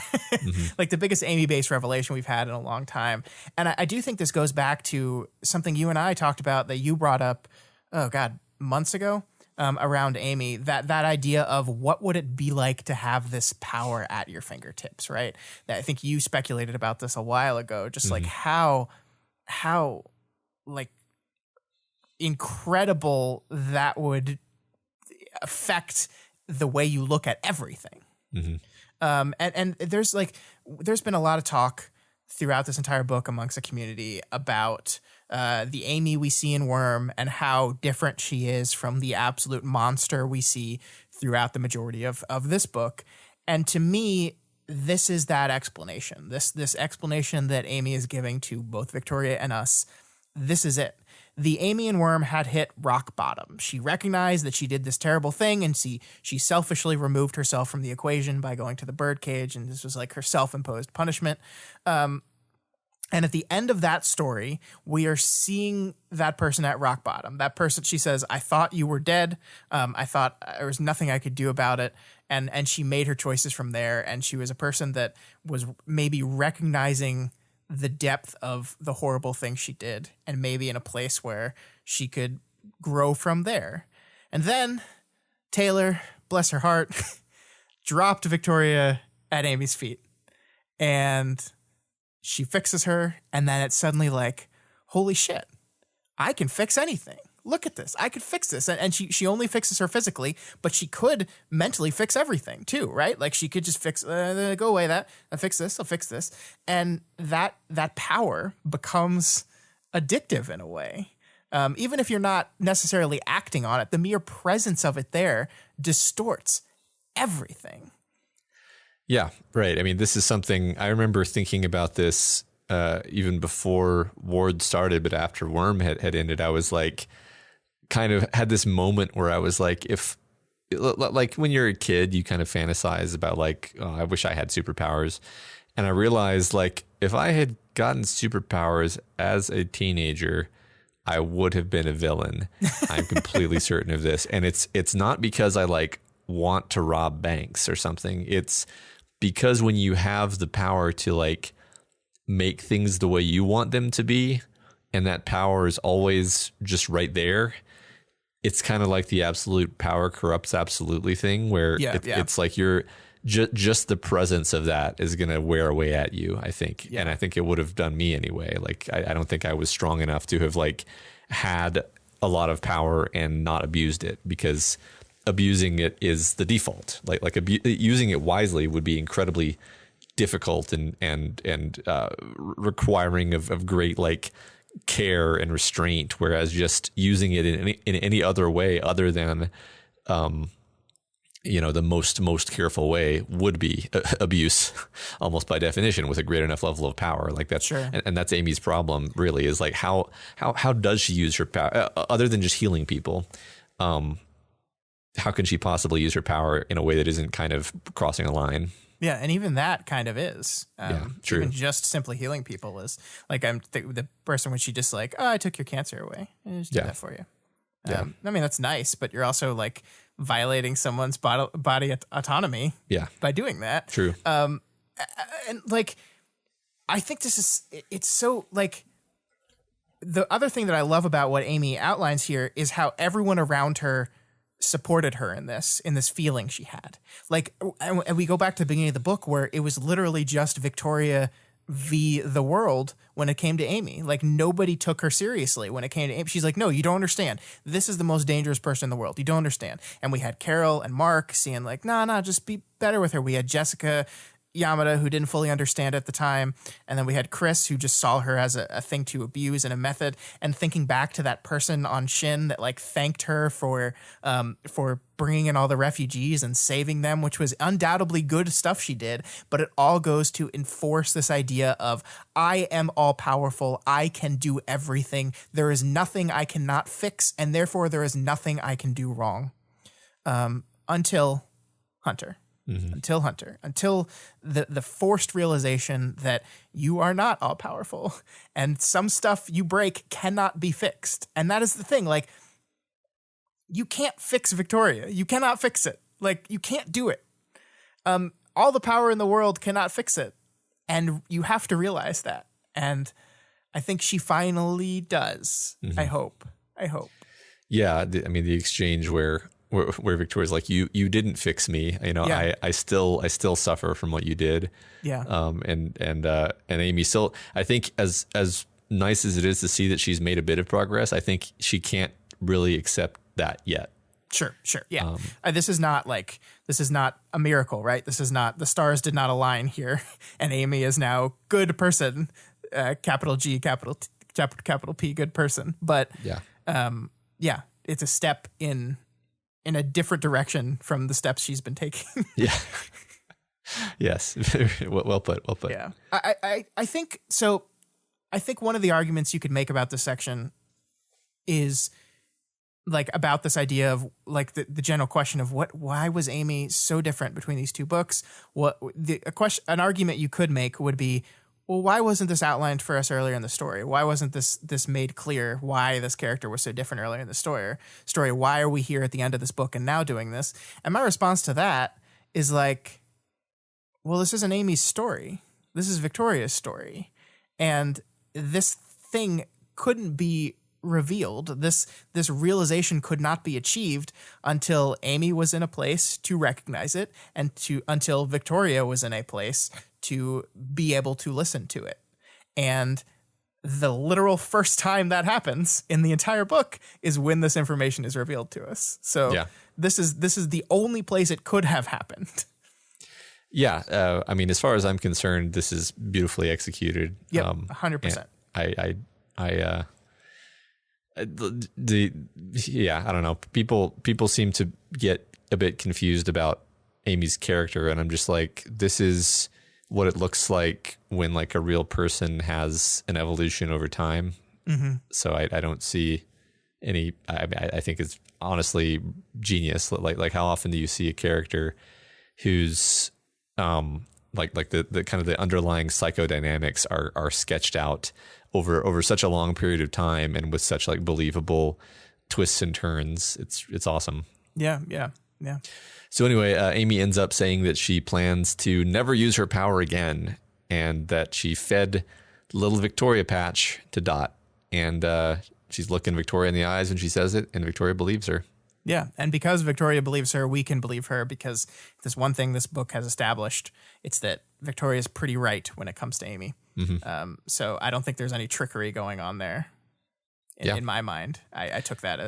Like the biggest Amy-based revelation we've had in a long time. And I do think this goes back to something you and I talked about that you brought up, months ago, around Amy, that idea of what would it be like to have this power at your fingertips, right? I think you speculated about this a while ago, just like how like incredible that would affect the way you look at everything. And there's been a lot of talk throughout this entire book amongst the community about the Amy we see in Worm and how different she is from the absolute monster we see throughout the majority of this book. And to me, this is that explanation. This explanation that Amy is giving to both Victoria and us. This is it. The Amy and Worm had hit rock bottom. She recognized that she did this terrible thing, and she selfishly removed herself from the equation by going to the birdcage, and this was like her self-imposed punishment. And at the end of that story, we are seeing that person at rock bottom. That person, she says, I thought you were dead. I thought there was nothing I could do about it. And she made her choices from there, and she was a person that was maybe recognizing the depth of the horrible thing she did, and maybe in a place where she could grow from there. And then Taylor, bless her heart, dropped Victoria at Amy's feet, and she fixes her. And then it's suddenly like, holy shit, I can fix anything. Look at this. I could fix this. And she only fixes her physically, but she could mentally fix everything too, right? Like she could just fix, go away that, I'll fix this, I'll fix this. And that power becomes addictive in a way. Even if you're not necessarily acting on it, the mere presence of it there distorts everything. Yeah, right. I mean, this is something I remember thinking about this even before Ward started, but after Worm had ended, I was like, kind of had this moment where I was like, like when you're a kid, you kind of fantasize about like, oh, I wish I had superpowers. And I realized like if I had gotten superpowers as a teenager, I would have been a villain. I'm completely certain of this. And it's not because I like want to rob banks or something. It's because when you have the power to like make things the way you want them to be, and that power is always just right there, it's kind of like the absolute power corrupts absolutely thing where it's like you're just the presence of that is going to wear away at you, I think. Yeah. And I think it would have done me anyway. Like, I don't think I was strong enough to have like had a lot of power and not abused it, because abusing it is the default. Like using it wisely would be incredibly difficult and requiring of great like care and restraint, whereas just using it in any other way other than the most careful way would be abuse almost by definition with a great enough level of power. Like that's sure. And that's Amy's problem really, is like how does she use her power other than just healing people? How can she possibly use her power in a way that isn't kind of crossing a line? Yeah, and even that kind of is. True. Even just simply healing people is like the person when she just like, oh, I took your cancer away. I just did that for you. I mean, that's nice, but you're also like violating someone's body autonomy by doing that. True. And like, I think it's so like, the other thing that I love about what Amy outlines here is how everyone around her supported her in this feeling she had. Like, and we go back to the beginning of the book where it was literally just Victoria v. the world when it came to Amy. Like, nobody took her seriously when it came to Amy. She's like, no, you don't understand. This is the most dangerous person in the world. You don't understand. And we had Carol and Mark seeing like, nah, just be better with her. We had Jessica Yamada, who didn't fully understand at the time. And then we had Chris, who just saw her as a thing to abuse and a method. And thinking back to that person on Shin that like thanked her for bringing in all the refugees and saving them, which was undoubtedly good stuff she did. But it all goes to enforce this idea of, I am all powerful. I can do everything. There is nothing I cannot fix. And therefore there is nothing I can do wrong. Until Hunter. Mm-hmm. Until the forced realization that you are not all powerful and some stuff you break cannot be fixed. And that is the thing. Like, you can't fix Victoria. You cannot fix it. Like, you can't do it. All the power in the world cannot fix it. And you have to realize that. And I think she finally does. Mm-hmm. I hope. Yeah. The exchange where Victoria's like, you didn't fix me, I still suffer from what you did. Yeah. And Amy still, I think as nice as it is to see that she's made a bit of progress, I think she can't really accept that yet. Sure. Yeah. This is not a miracle, right? This is not, the stars did not align here. And Amy is now good person, capital G, capital P, good person. But it's a step in a different direction from the steps she's been taking. Yeah. Yes. Well put. Yeah. I think so. I think one of the arguments you could make about this section is like about this idea of like the general question of why was Amy so different between these two books? An argument you could make would be, well, why wasn't this outlined for us earlier in the story? Why wasn't this made clear why this character was so different earlier in the story? Why are we here at the end of this book and now doing this? And my response to that is like, well, this isn't Amy's story. This is Victoria's story. And this thing couldn't be revealed. This realization could not be achieved until Amy was in a place to recognize it and until Victoria was in a place to be able to listen to it. And the literal first time that happens in the entire book is when this information is revealed to us. So this is the only place it could have happened. Yeah. As far as I'm concerned, this is beautifully executed. Yep. 100%. I don't know. People seem to get a bit confused about Amy's character. And I'm just like, this is what it looks like when like a real person has an evolution over time. Mm-hmm. So I don't see any, I think it's honestly genius. Like how often do you see a character who's, like the kind of the underlying psychodynamics are sketched out over such a long period of time and with such like believable twists and turns. It's awesome. Yeah. So anyway, Amy ends up saying that she plans to never use her power again and that she fed little Victoria Patch to Dot. And she's looking Victoria in the eyes when she says it, and Victoria believes her. Yeah, and because Victoria believes her, we can believe her, because there's one thing this book has established. It's that Victoria's pretty right when it comes to Amy. Mm-hmm. So I don't think there's any trickery going on there in my mind. I took that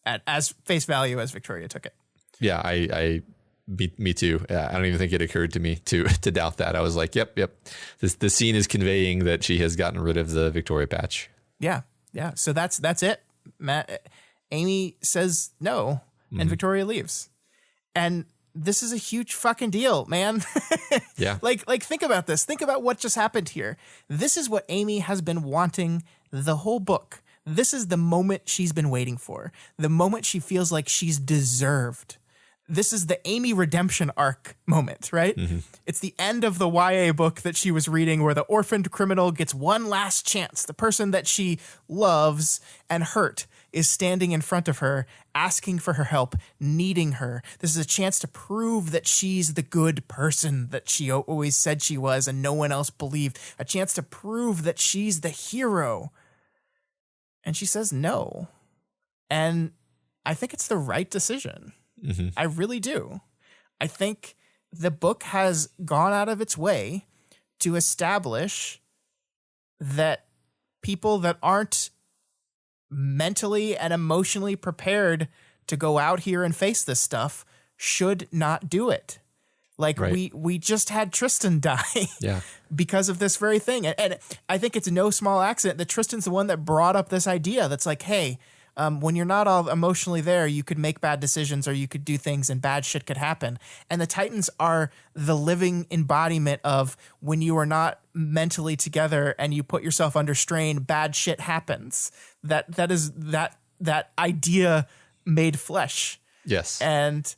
as face value as Victoria took it. Yeah, me too. I don't even think it occurred to me to doubt that. I was like, yep. The scene is conveying that she has gotten rid of the Victoria Patch. Yeah. So that's it, Matt. Amy says no, and Victoria leaves. And this is a huge fucking deal, man. Yeah. Like think about this. Think about what just happened here. This is what Amy has been wanting the whole book. This is the moment she's been waiting for. The moment she feels like she's deserved this is the Amy redemption arc moment, right? It's the end of the YA book that she was reading where the orphaned criminal gets one last chance. The person that she loves and hurt is standing in front of her, asking for her help, needing her. This is a chance to prove that she's the good person that she always said she was and no one else believed. A chance to prove that she's the hero. And she says no. And I think it's the right decision. I really do. I think the book has gone out of its way to establish that people that aren't mentally and emotionally prepared to go out here and face this stuff should not do it. Like we just had Tristan die because of this very thing. And I think it's no small accident that Tristan's the one that brought up this idea that's like, hey, when you're not all emotionally there, you could make bad decisions or you could do things and bad shit could happen. And the Titans are the living embodiment of when you are not mentally together and you put yourself under strain, bad shit happens. That is that idea made flesh. Yes. And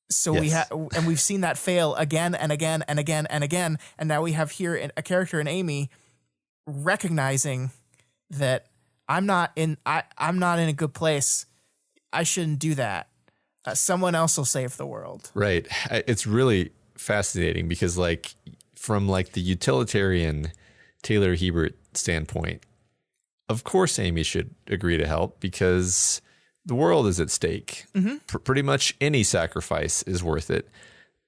so we've seen that fail again and again and again and again. And now we have here a character in Amy recognizing that I'm not in a good place. I shouldn't do that. Someone else will save the world. Right. It's really fascinating because like from like the utilitarian Taylor Hebert standpoint, of course Amy should agree to help because the world is at stake. Pretty much any sacrifice is worth it.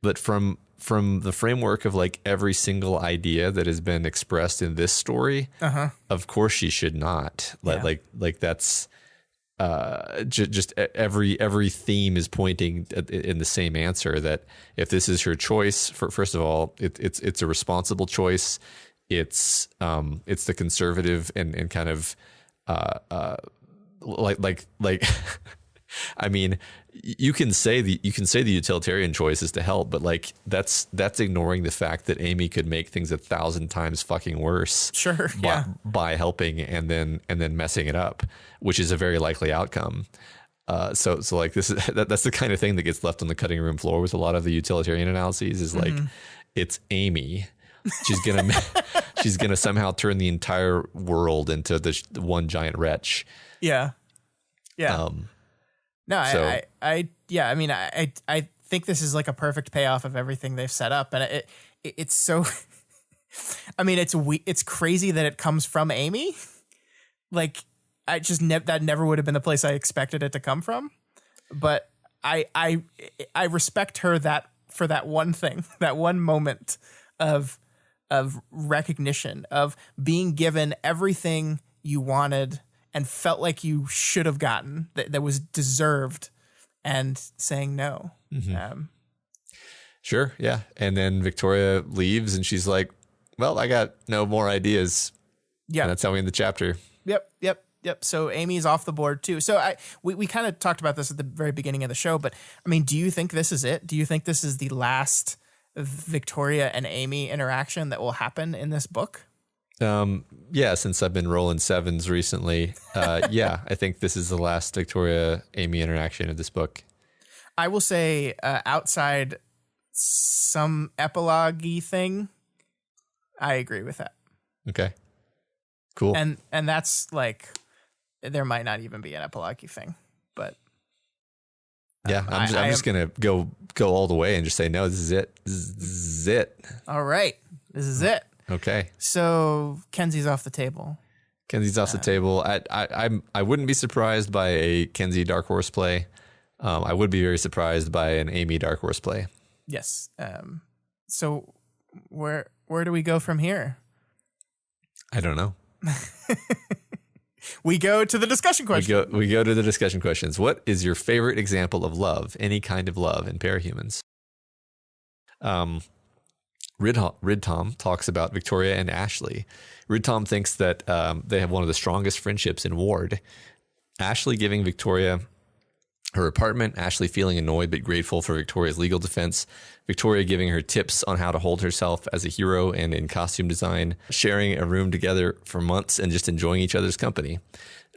But from the framework of like every single idea that has been expressed in this story, of course she should not. Like that's just every theme is pointing in the same answer that if this is her choice, first of all, it's a responsible choice. It's the conservative and kind of like I mean, you can say the utilitarian choice is to help, but like that's ignoring the fact that Amy could make things 1,000 times fucking worse. Sure, by helping and then messing it up, which is a very likely outcome. So like this is that's the kind of thing that gets left on the cutting room floor with a lot of the utilitarian analyses. Is like it's Amy. She's gonna somehow turn the entire world into the one giant wretch. Yeah. No, so. I mean, I think this is like a perfect payoff of everything they've set up. And it's so, I mean, it's crazy that it comes from Amy. Like I just that never would have been the place I expected it to come from. But I respect her for that one thing, that one moment of recognition, of being given everything you wanted and felt like you should have gotten, that was deserved, and saying no. Sure, yeah. And then Victoria leaves and she's like, well, I got no more ideas. Yeah. And that's how we end the chapter. Yep. So Amy's off the board too. So we kind of talked about this at the very beginning of the show, but I mean, do you think this is it? Do you think this is the last Victoria and Amy interaction that will happen in this book? Yeah, since I've been rolling sevens recently, yeah, I think this is the last Victoria Amy interaction of this book. I will say, outside some epilogue-y thing, I agree with that. Okay, cool. And that's like, there might not even be an epilogue-y thing, but yeah, I'm just gonna go all the way and just say no. This is it. This is it. All right, this is it. Okay. So Kenzie's off the table. Kenzie's off the table. I wouldn't be surprised by a Kenzie Dark Horse play. I would be very surprised by an Amy Dark Horse play. Yes. So where do we go from here? I don't know. We go to the discussion question. We go to the discussion questions. What is your favorite example of love? Any kind of love in parahumans? Rid Tom talks about Victoria and Ashley. Rid Tom thinks that they have one of the strongest friendships in Ward. Ashley giving Victoria her apartment, Ashley feeling annoyed but grateful for Victoria's legal defense, Victoria giving her tips on how to hold herself as a hero and in costume design, sharing a room together for months and just enjoying each other's company.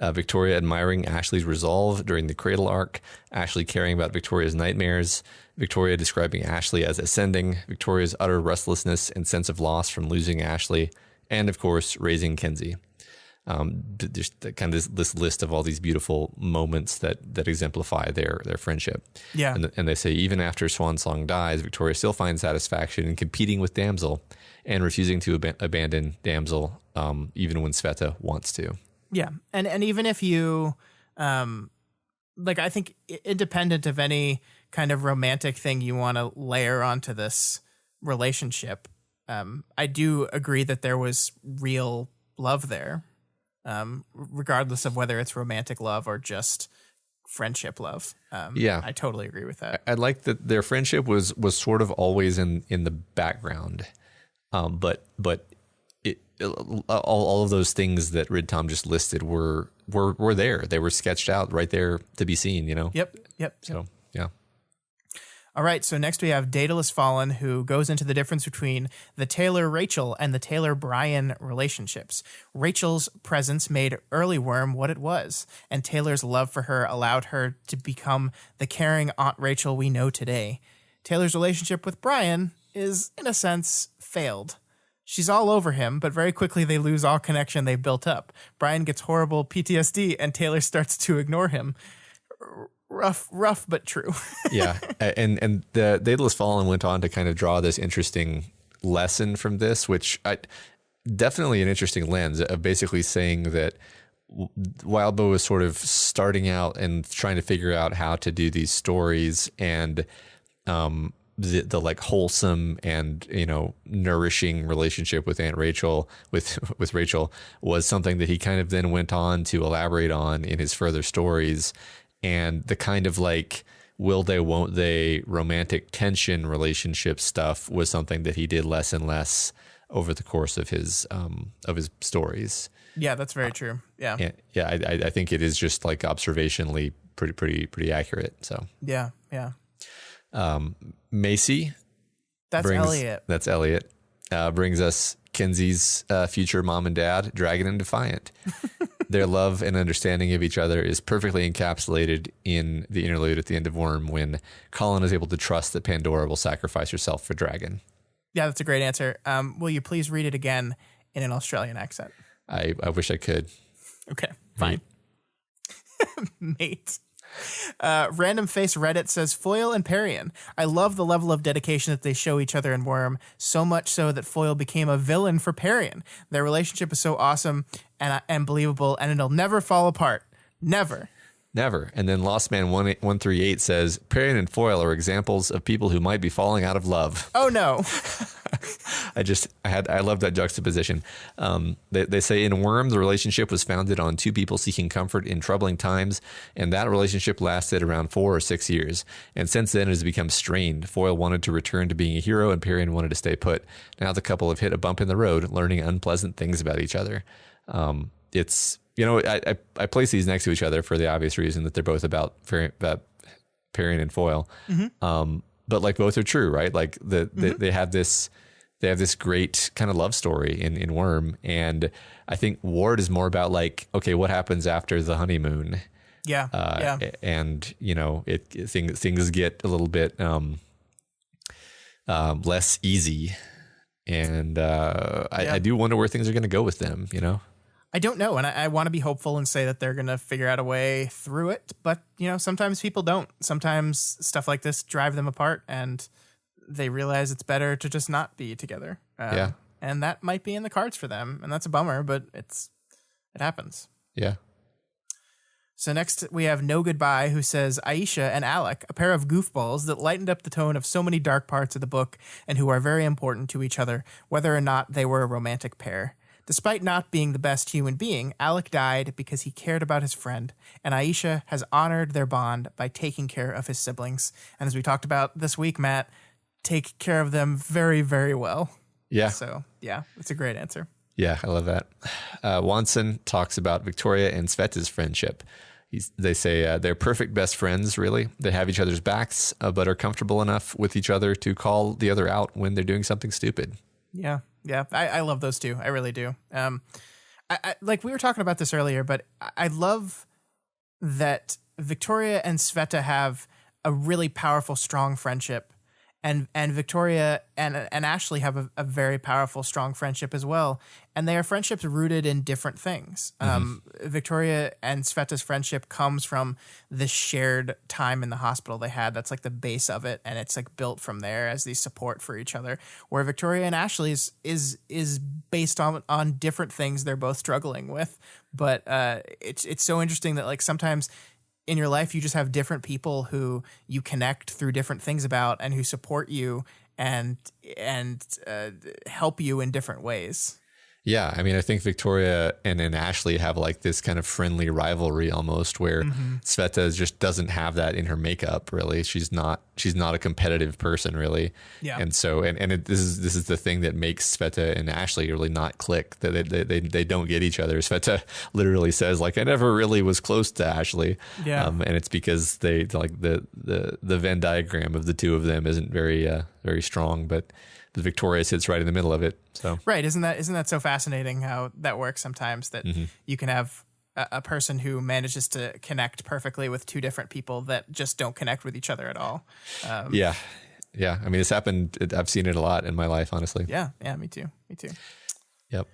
Victoria admiring Ashley's resolve during the cradle arc, Ashley caring about Victoria's nightmares, Victoria describing Ashley as ascending, Victoria's utter restlessness and sense of loss from losing Ashley, and of course, raising Kenzie. Just kind of this list of all these beautiful moments that exemplify their friendship. Yeah. And they say even after Swan Song dies, Victoria still finds satisfaction in competing with Damsel and refusing to abandon Damsel, even when Sveta wants to. Yeah. And even if you, I think independent of any kind of romantic thing you want to layer onto this relationship, I do agree that there was real love there. Regardless of whether it's romantic love or just friendship love. I totally agree with that. I like that their friendship was sort of always in the background. But all of those things that Rid Tom just listed were there. They were sketched out right there to be seen, you know? Yep. So, yeah. All right, so next we have Daedalus Fallen, who goes into the difference between the Taylor-Rachel and the Taylor-Brian relationships. Rachel's presence made early Worm what it was, and Taylor's love for her allowed her to become the caring Aunt Rachel we know today. Taylor's relationship with Brian is, in a sense, failed. She's all over him, but very quickly they lose all connection they've built up. Brian gets horrible PTSD, and Taylor starts to ignore him. Rough, but true. Yeah. And the Daedalus Fallen went on to kind of draw this interesting lesson from this, which definitely an interesting lens of basically saying that Wildbow was sort of starting out and trying to figure out how to do these stories, and the like wholesome and, you know, nourishing relationship with Aunt Rachel, with Rachel, was something that he kind of then went on to elaborate on in his further stories. And the kind of like will they, won't they, romantic tension relationship stuff was something that he did less and less over the course of his stories. Yeah, that's very true. Yeah. I think it is just like observationally pretty accurate. So yeah. Macy. Elliot. That's Elliot. Brings us Kenzie's future mom and dad, Dragon and Defiant. Their love and understanding of each other is perfectly encapsulated in the interlude at the end of Worm, when Colin is able to trust that Pandora will sacrifice herself for Dragon. Yeah, that's a great answer. Will you please read it again in an Australian accent? I wish I could. Okay, fine. Mate. Random Face Reddit says, Foyle and Perian. I love the level of dedication that they show each other in Worm, so much so that Foyle became a villain for Perian. Their relationship is so awesome and believable, and it'll never fall apart. Never. And then Lost Man 138 says, Perian and Foyle are examples of people who might be falling out of love. Oh no. I love that juxtaposition. They say in Worm, the relationship was founded on two people seeking comfort in troubling times, and that relationship lasted around 4 or 6 years. And since then, it has become strained. Foyle wanted to return to being a hero, and Perian wanted to stay put. Now the couple have hit a bump in the road, learning unpleasant things about each other. It's, you know, I place these next to each other for the obvious reason that they're both about Perian and Foyle. Mm-hmm. But like both are true, right? Like they have this great kind of love story in Worm. And I think Ward is more about like, okay, what happens after the honeymoon? Yeah. And you know, things get a little bit less easy. And I do wonder where things are going to go with them, you know? I don't know, and I want to be hopeful and say that they're going to figure out a way through it, but, you know, sometimes people don't. Sometimes stuff like this drive them apart, and they realize it's better to just not be together. And that might be in the cards for them, and that's a bummer, but it happens. Yeah. So next we have No Goodbye, who says, Aisha and Alec, a pair of goofballs that lightened up the tone of so many dark parts of the book and who are very important to each other, whether or not they were a romantic pair. Despite not being the best human being, Alec died because he cared about his friend, and Aisha has honored their bond by taking care of his siblings. And as we talked about this week, Matt, take care of them very, very well. Yeah. So, yeah, it's a great answer. Yeah, I love that. Wanson talks about Victoria and Sveta's friendship. They say they're perfect best friends, really. They have each other's backs, but are comfortable enough with each other to call the other out when they're doing something stupid. Yeah. I love those two. I really do. I like we were talking about this earlier, but I love that Victoria and Sveta have a really powerful, strong friendship. And Victoria and Ashley have a very powerful, strong friendship as well. And they are friendships rooted in different things. Victoria and Sveta's friendship comes from the shared time in the hospital they had. That's like the base of it. And it's like built from there as the support for each other. Where Victoria and Ashley's is based on different things they're both struggling with. But it's so interesting that like sometimes in your life, you just have different people who you connect through different things about and who support you and help you in different ways. Yeah, I mean, I think Victoria and Ashley have like this kind of friendly rivalry almost, where Sveta just doesn't have that in her makeup. Really, she's not a competitive person, really. Yeah. And so, this is the thing that makes Sveta and Ashley really not click. That they don't get each other. Sveta literally says like, "I never really was close to Ashley." Yeah. And it's because they like the Venn diagram of the two of them isn't very strong, but the Victoria sits right in the middle of it. So right, isn't that so fascinating how that works sometimes, that you can have a person who manages to connect perfectly with two different people that just don't connect with each other at all. Yeah. I mean, it's happened. I've seen it a lot in my life, honestly. Yeah, me too. Yep.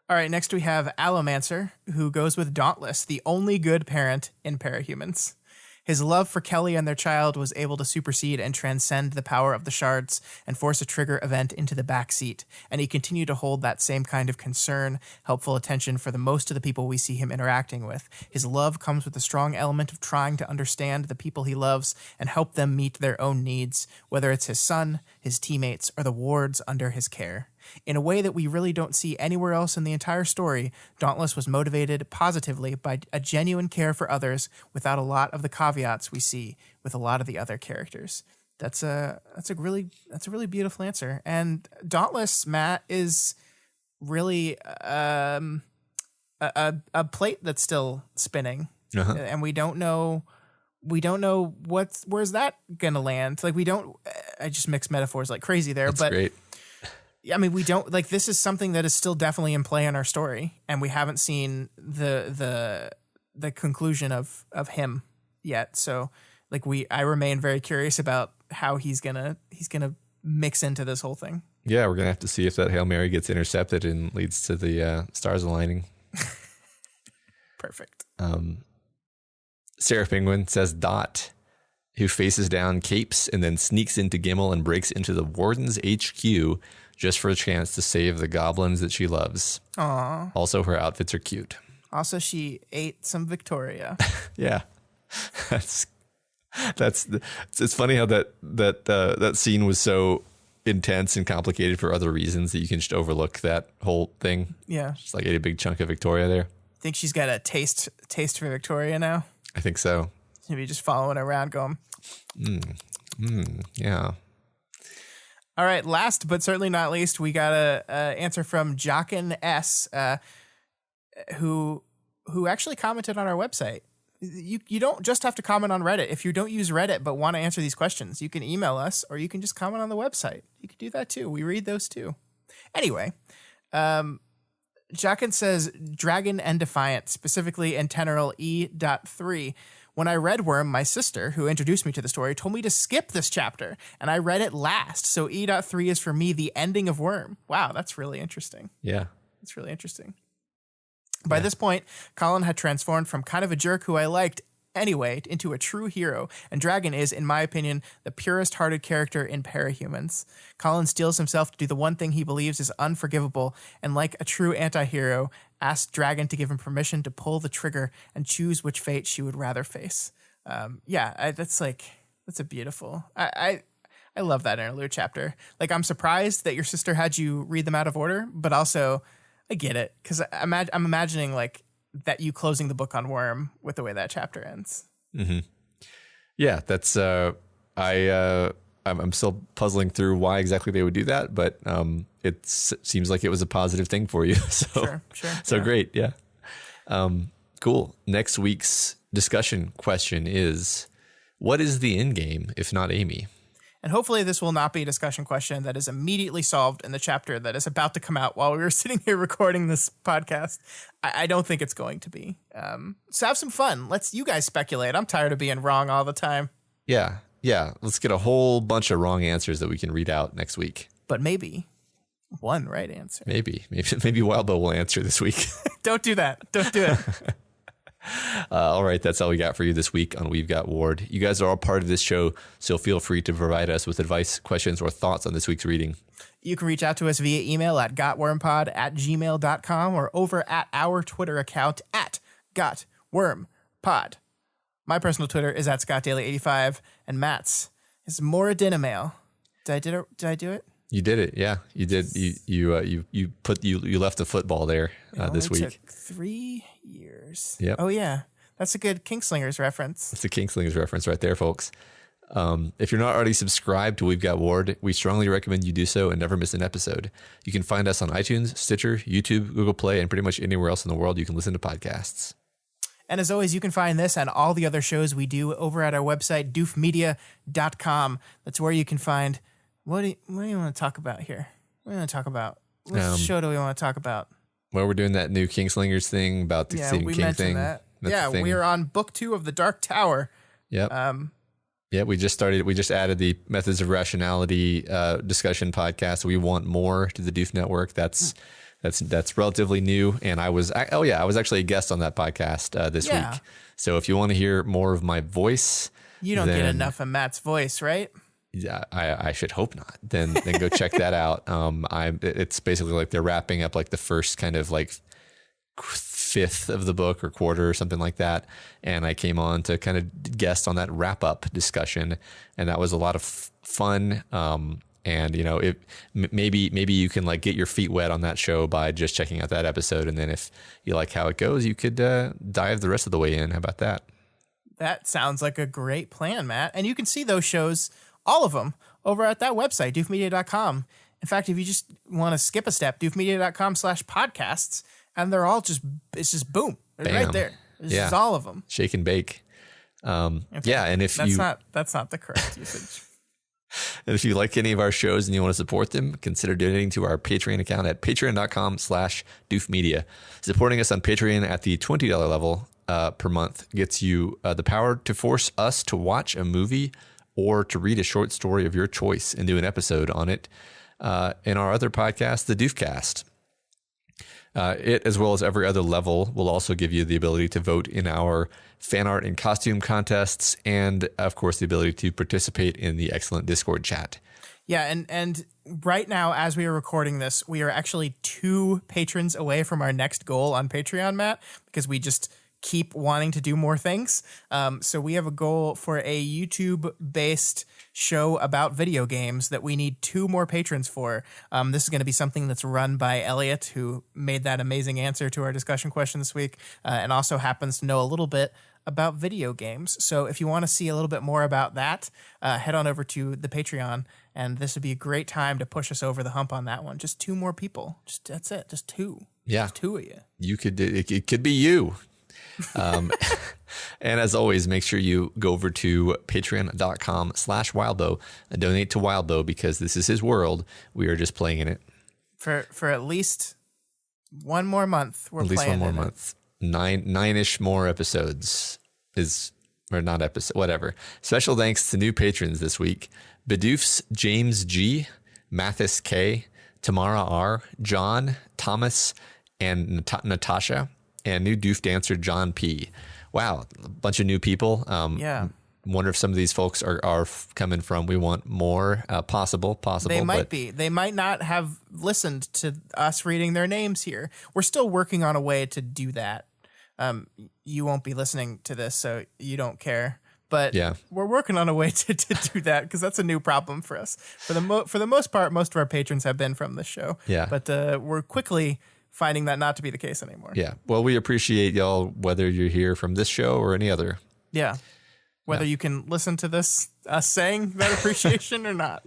All right, next we have Allomancer, who goes with Dauntless, the only good parent in Parahumans. His love for Kelly and their child was able to supersede and transcend the power of the shards and force a trigger event into the back seat, and he continued to hold that same kind of concern, helpful attention for the most of the people we see him interacting with. His love comes with a strong element of trying to understand the people he loves and help them meet their own needs, whether it's his son, his teammates, or the wards under his care. In a way that we really don't see anywhere else in the entire story, Dauntless was motivated positively by a genuine care for others without a lot of the caveats we see with a lot of the other characters. That's a really beautiful answer. And Dauntless, Matt, is really a plate that's still spinning, and we don't know where's that gonna land. Like I just mix metaphors like crazy there. That's but great. I mean, we don't like, this is something that is still definitely in play in our story, and we haven't seen the conclusion of him yet. So like I remain very curious about how he's gonna mix into this whole thing. Yeah, we're gonna have to see if that Hail Mary gets intercepted and leads to the stars aligning. Perfect. Sarah Penguin says Dot, who faces down Capes and then sneaks into Gimel and breaks into the Warden's HQ just for a chance to save the goblins that she loves. Aww. Also, her outfits are cute. Also, she ate some Victoria. Yeah, it's funny how that scene was so intense and complicated for other reasons that you can just overlook that whole thing. Yeah, just like ate a big chunk of Victoria there. Think she's got a taste for Victoria now. I think so. Maybe just following around, going, yeah. All right, last but certainly not least, we got a answer from Jockin S, who actually commented on our website. You don't just have to comment on Reddit. If you don't use Reddit but want to answer these questions, you can email us or you can just comment on the website. You can do that too. We read those too. Anyway, Jockin says Dragon and Defiant, specifically in Teneral E.3. When I read Worm, my sister, who introduced me to the story, told me to skip this chapter, and I read it last. So E.3 is for me the ending of Worm. Wow, that's really interesting. Yeah. That's really interesting. By this point, Colin had transformed from kind of a jerk who I liked anyway into a true hero, and Dragon is, in my opinion, the purest-hearted character in Parahumans. Colin steels himself to do the one thing he believes is unforgivable, and like a true anti-hero, asks Dragon to give him permission to pull the trigger and choose which fate she would rather face. That's a beautiful. I love that interlude chapter. Like, I'm surprised that your sister had you read them out of order, but also I get it, because I'm imagining like that you closing the book on Worm with the way that chapter ends. Mm-hmm. Yeah, that's I'm still puzzling through why exactly they would do that, but it seems like it was a positive thing for you. So sure. So yeah. Great, yeah. Cool. Next week's discussion question is, what is the endgame if not Amy? And hopefully this will not be a discussion question that is immediately solved in the chapter that is about to come out while we were sitting here recording this podcast. I don't think it's going to be. So have some fun. Let's you guys speculate. I'm tired of being wrong all the time. Yeah. Let's get a whole bunch of wrong answers that we can read out next week. But maybe one right answer. Maybe Wildbow will answer this week. Don't do that. Don't do it. All right, that's all we got for you this week on We've Got Ward. You guys are all part of this show, so feel free to provide us with advice, questions, or thoughts on this week's reading. You can reach out to us via email at gotwormpod@gmail.com or over at our Twitter account at gotwormpod. My personal Twitter is at ScottDaily85, and Matt's is Moradinamail. Did I do it? You did it, yeah. You did. You left the football there this week. Took 3 years. Yep. Oh yeah, that's a good Kingslingers reference. It's a Kingslingers reference right there, folks. If you're not already subscribed to We've Got Ward, we strongly recommend you do so and never miss an episode. You can find us on iTunes, Stitcher, YouTube, Google Play, and pretty much anywhere else in the world you can listen to podcasts. And as always, you can find this and all the other shows we do over at our website, doofmedia.com. That's where you can find. What do you want to talk about here? What do you want to talk about? What show do we want to talk about? Well, we're doing that new Kingslingers thing about the Stephen King thing. That. Yeah, we're on book 2 of The Dark Tower. Yep. Yeah, we just added the Methods of Rationality discussion podcast. We want more to the Doof Network. That's relatively new. And I was actually a guest on that podcast this week. So if you want to hear more of my voice, you don't get enough of Matt's voice, right? Yeah, I should hope not. Then go check that out. It's basically like they're wrapping up like the first kind of like fifth of the book or quarter or something like that. And I came on to kind of guest on that wrap up discussion, and that was a lot of fun. And maybe you can like get your feet wet on that show by just checking out that episode, and then if you like how it goes, you could dive the rest of the way in. How about that? That sounds like a great plan, Matt. And you can see those shows, all of them, over at that website, doofmedia.com. In fact, if you just want to skip a step, doofmedia.com/podcasts, and they're all it's just boom. They're right there. It's just all of them. Shake and bake. And if that's not the correct usage. And if you like any of our shows and you want to support them, consider donating to our Patreon account at patreon.com/doofmedia. Supporting us on Patreon at the $20 level per month gets you the power to force us to watch a movie or to read a short story of your choice and do an episode on it in our other podcast, The Doofcast. It, as well as every other level, will also give you the ability to vote in our fan art and costume contests, and of course the ability to participate in the excellent Discord chat. Yeah, and right now, as we are recording this, we are actually 2 patrons away from our next goal on Patreon, Matt, because we just keep wanting to do more things. So we have a goal for a YouTube-based show about video games that we need 2 more patrons for. This is going to be something that's run by Elliot, who made that amazing answer to our discussion question this week, and also happens to know a little bit about video games. So if you want to see a little bit more about that, head on over to the Patreon, and this would be a great time to push us over the hump on that one. Just 2 more people. That's it. Just 2. Yeah. Just 2 of you. It could be you. And as always, make sure you go over to patreon.com/wildbow and donate to Wildbow, because this is his world. We are just playing in it. For at least one more month. We're playing at least one more in month. 9-ish more episodes whatever. Special thanks to new patrons this week: Bedoofs, James G, Mathis K, Tamara R, John, Thomas, and Natasha. And new Doof dancer John P. Wow, a bunch of new people. Wonder if some of these folks are coming from. We want more. Possible. They might be. They might not have listened to us reading their names here. We're still working on a way to do that. You won't be listening to this, so you don't care. But we're working on a way to do that, because that's a new problem for us. For the most part, most of our patrons have been from this show. Yeah. But we're quickly finding that not to be the case anymore. Yeah. Well, we appreciate y'all, whether you're here from this show or any other. Yeah. Whether you can listen to this, us saying that appreciation or not.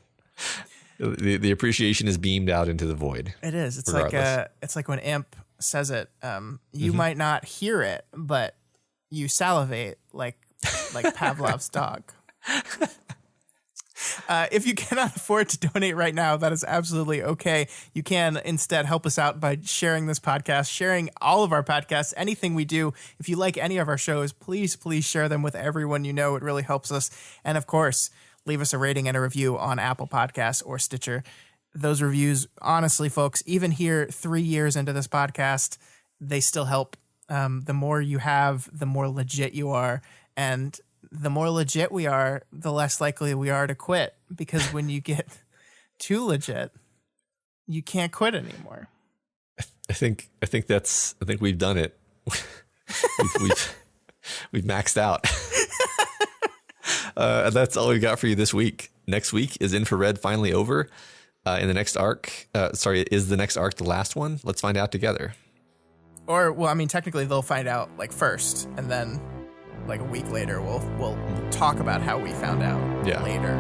The appreciation is beamed out into the void. It is. It's like when Imp says it. You might not hear it, but you salivate like Pavlov's dog. If you cannot afford to donate right now, that is absolutely okay. You can instead help us out by sharing this podcast, sharing all of our podcasts, anything we do. If you like any of our shows, please share them with everyone you know. It really helps us. And of course, leave us a rating and a review on Apple Podcasts or Stitcher. Those reviews, honestly, folks, even here 3 years into this podcast, they still help. The more you have, the more legit you are. And the more legit we are, the less likely we are to quit. Because when you get too legit, you can't quit anymore. I think we've done it. we've maxed out. That's all we got for you this week. Next week is Infrared finally over. In the next arc, is the next arc the last one? Let's find out together. Or, well, I mean, technically they'll find out like first, and then like a week later we'll talk about how we found out later.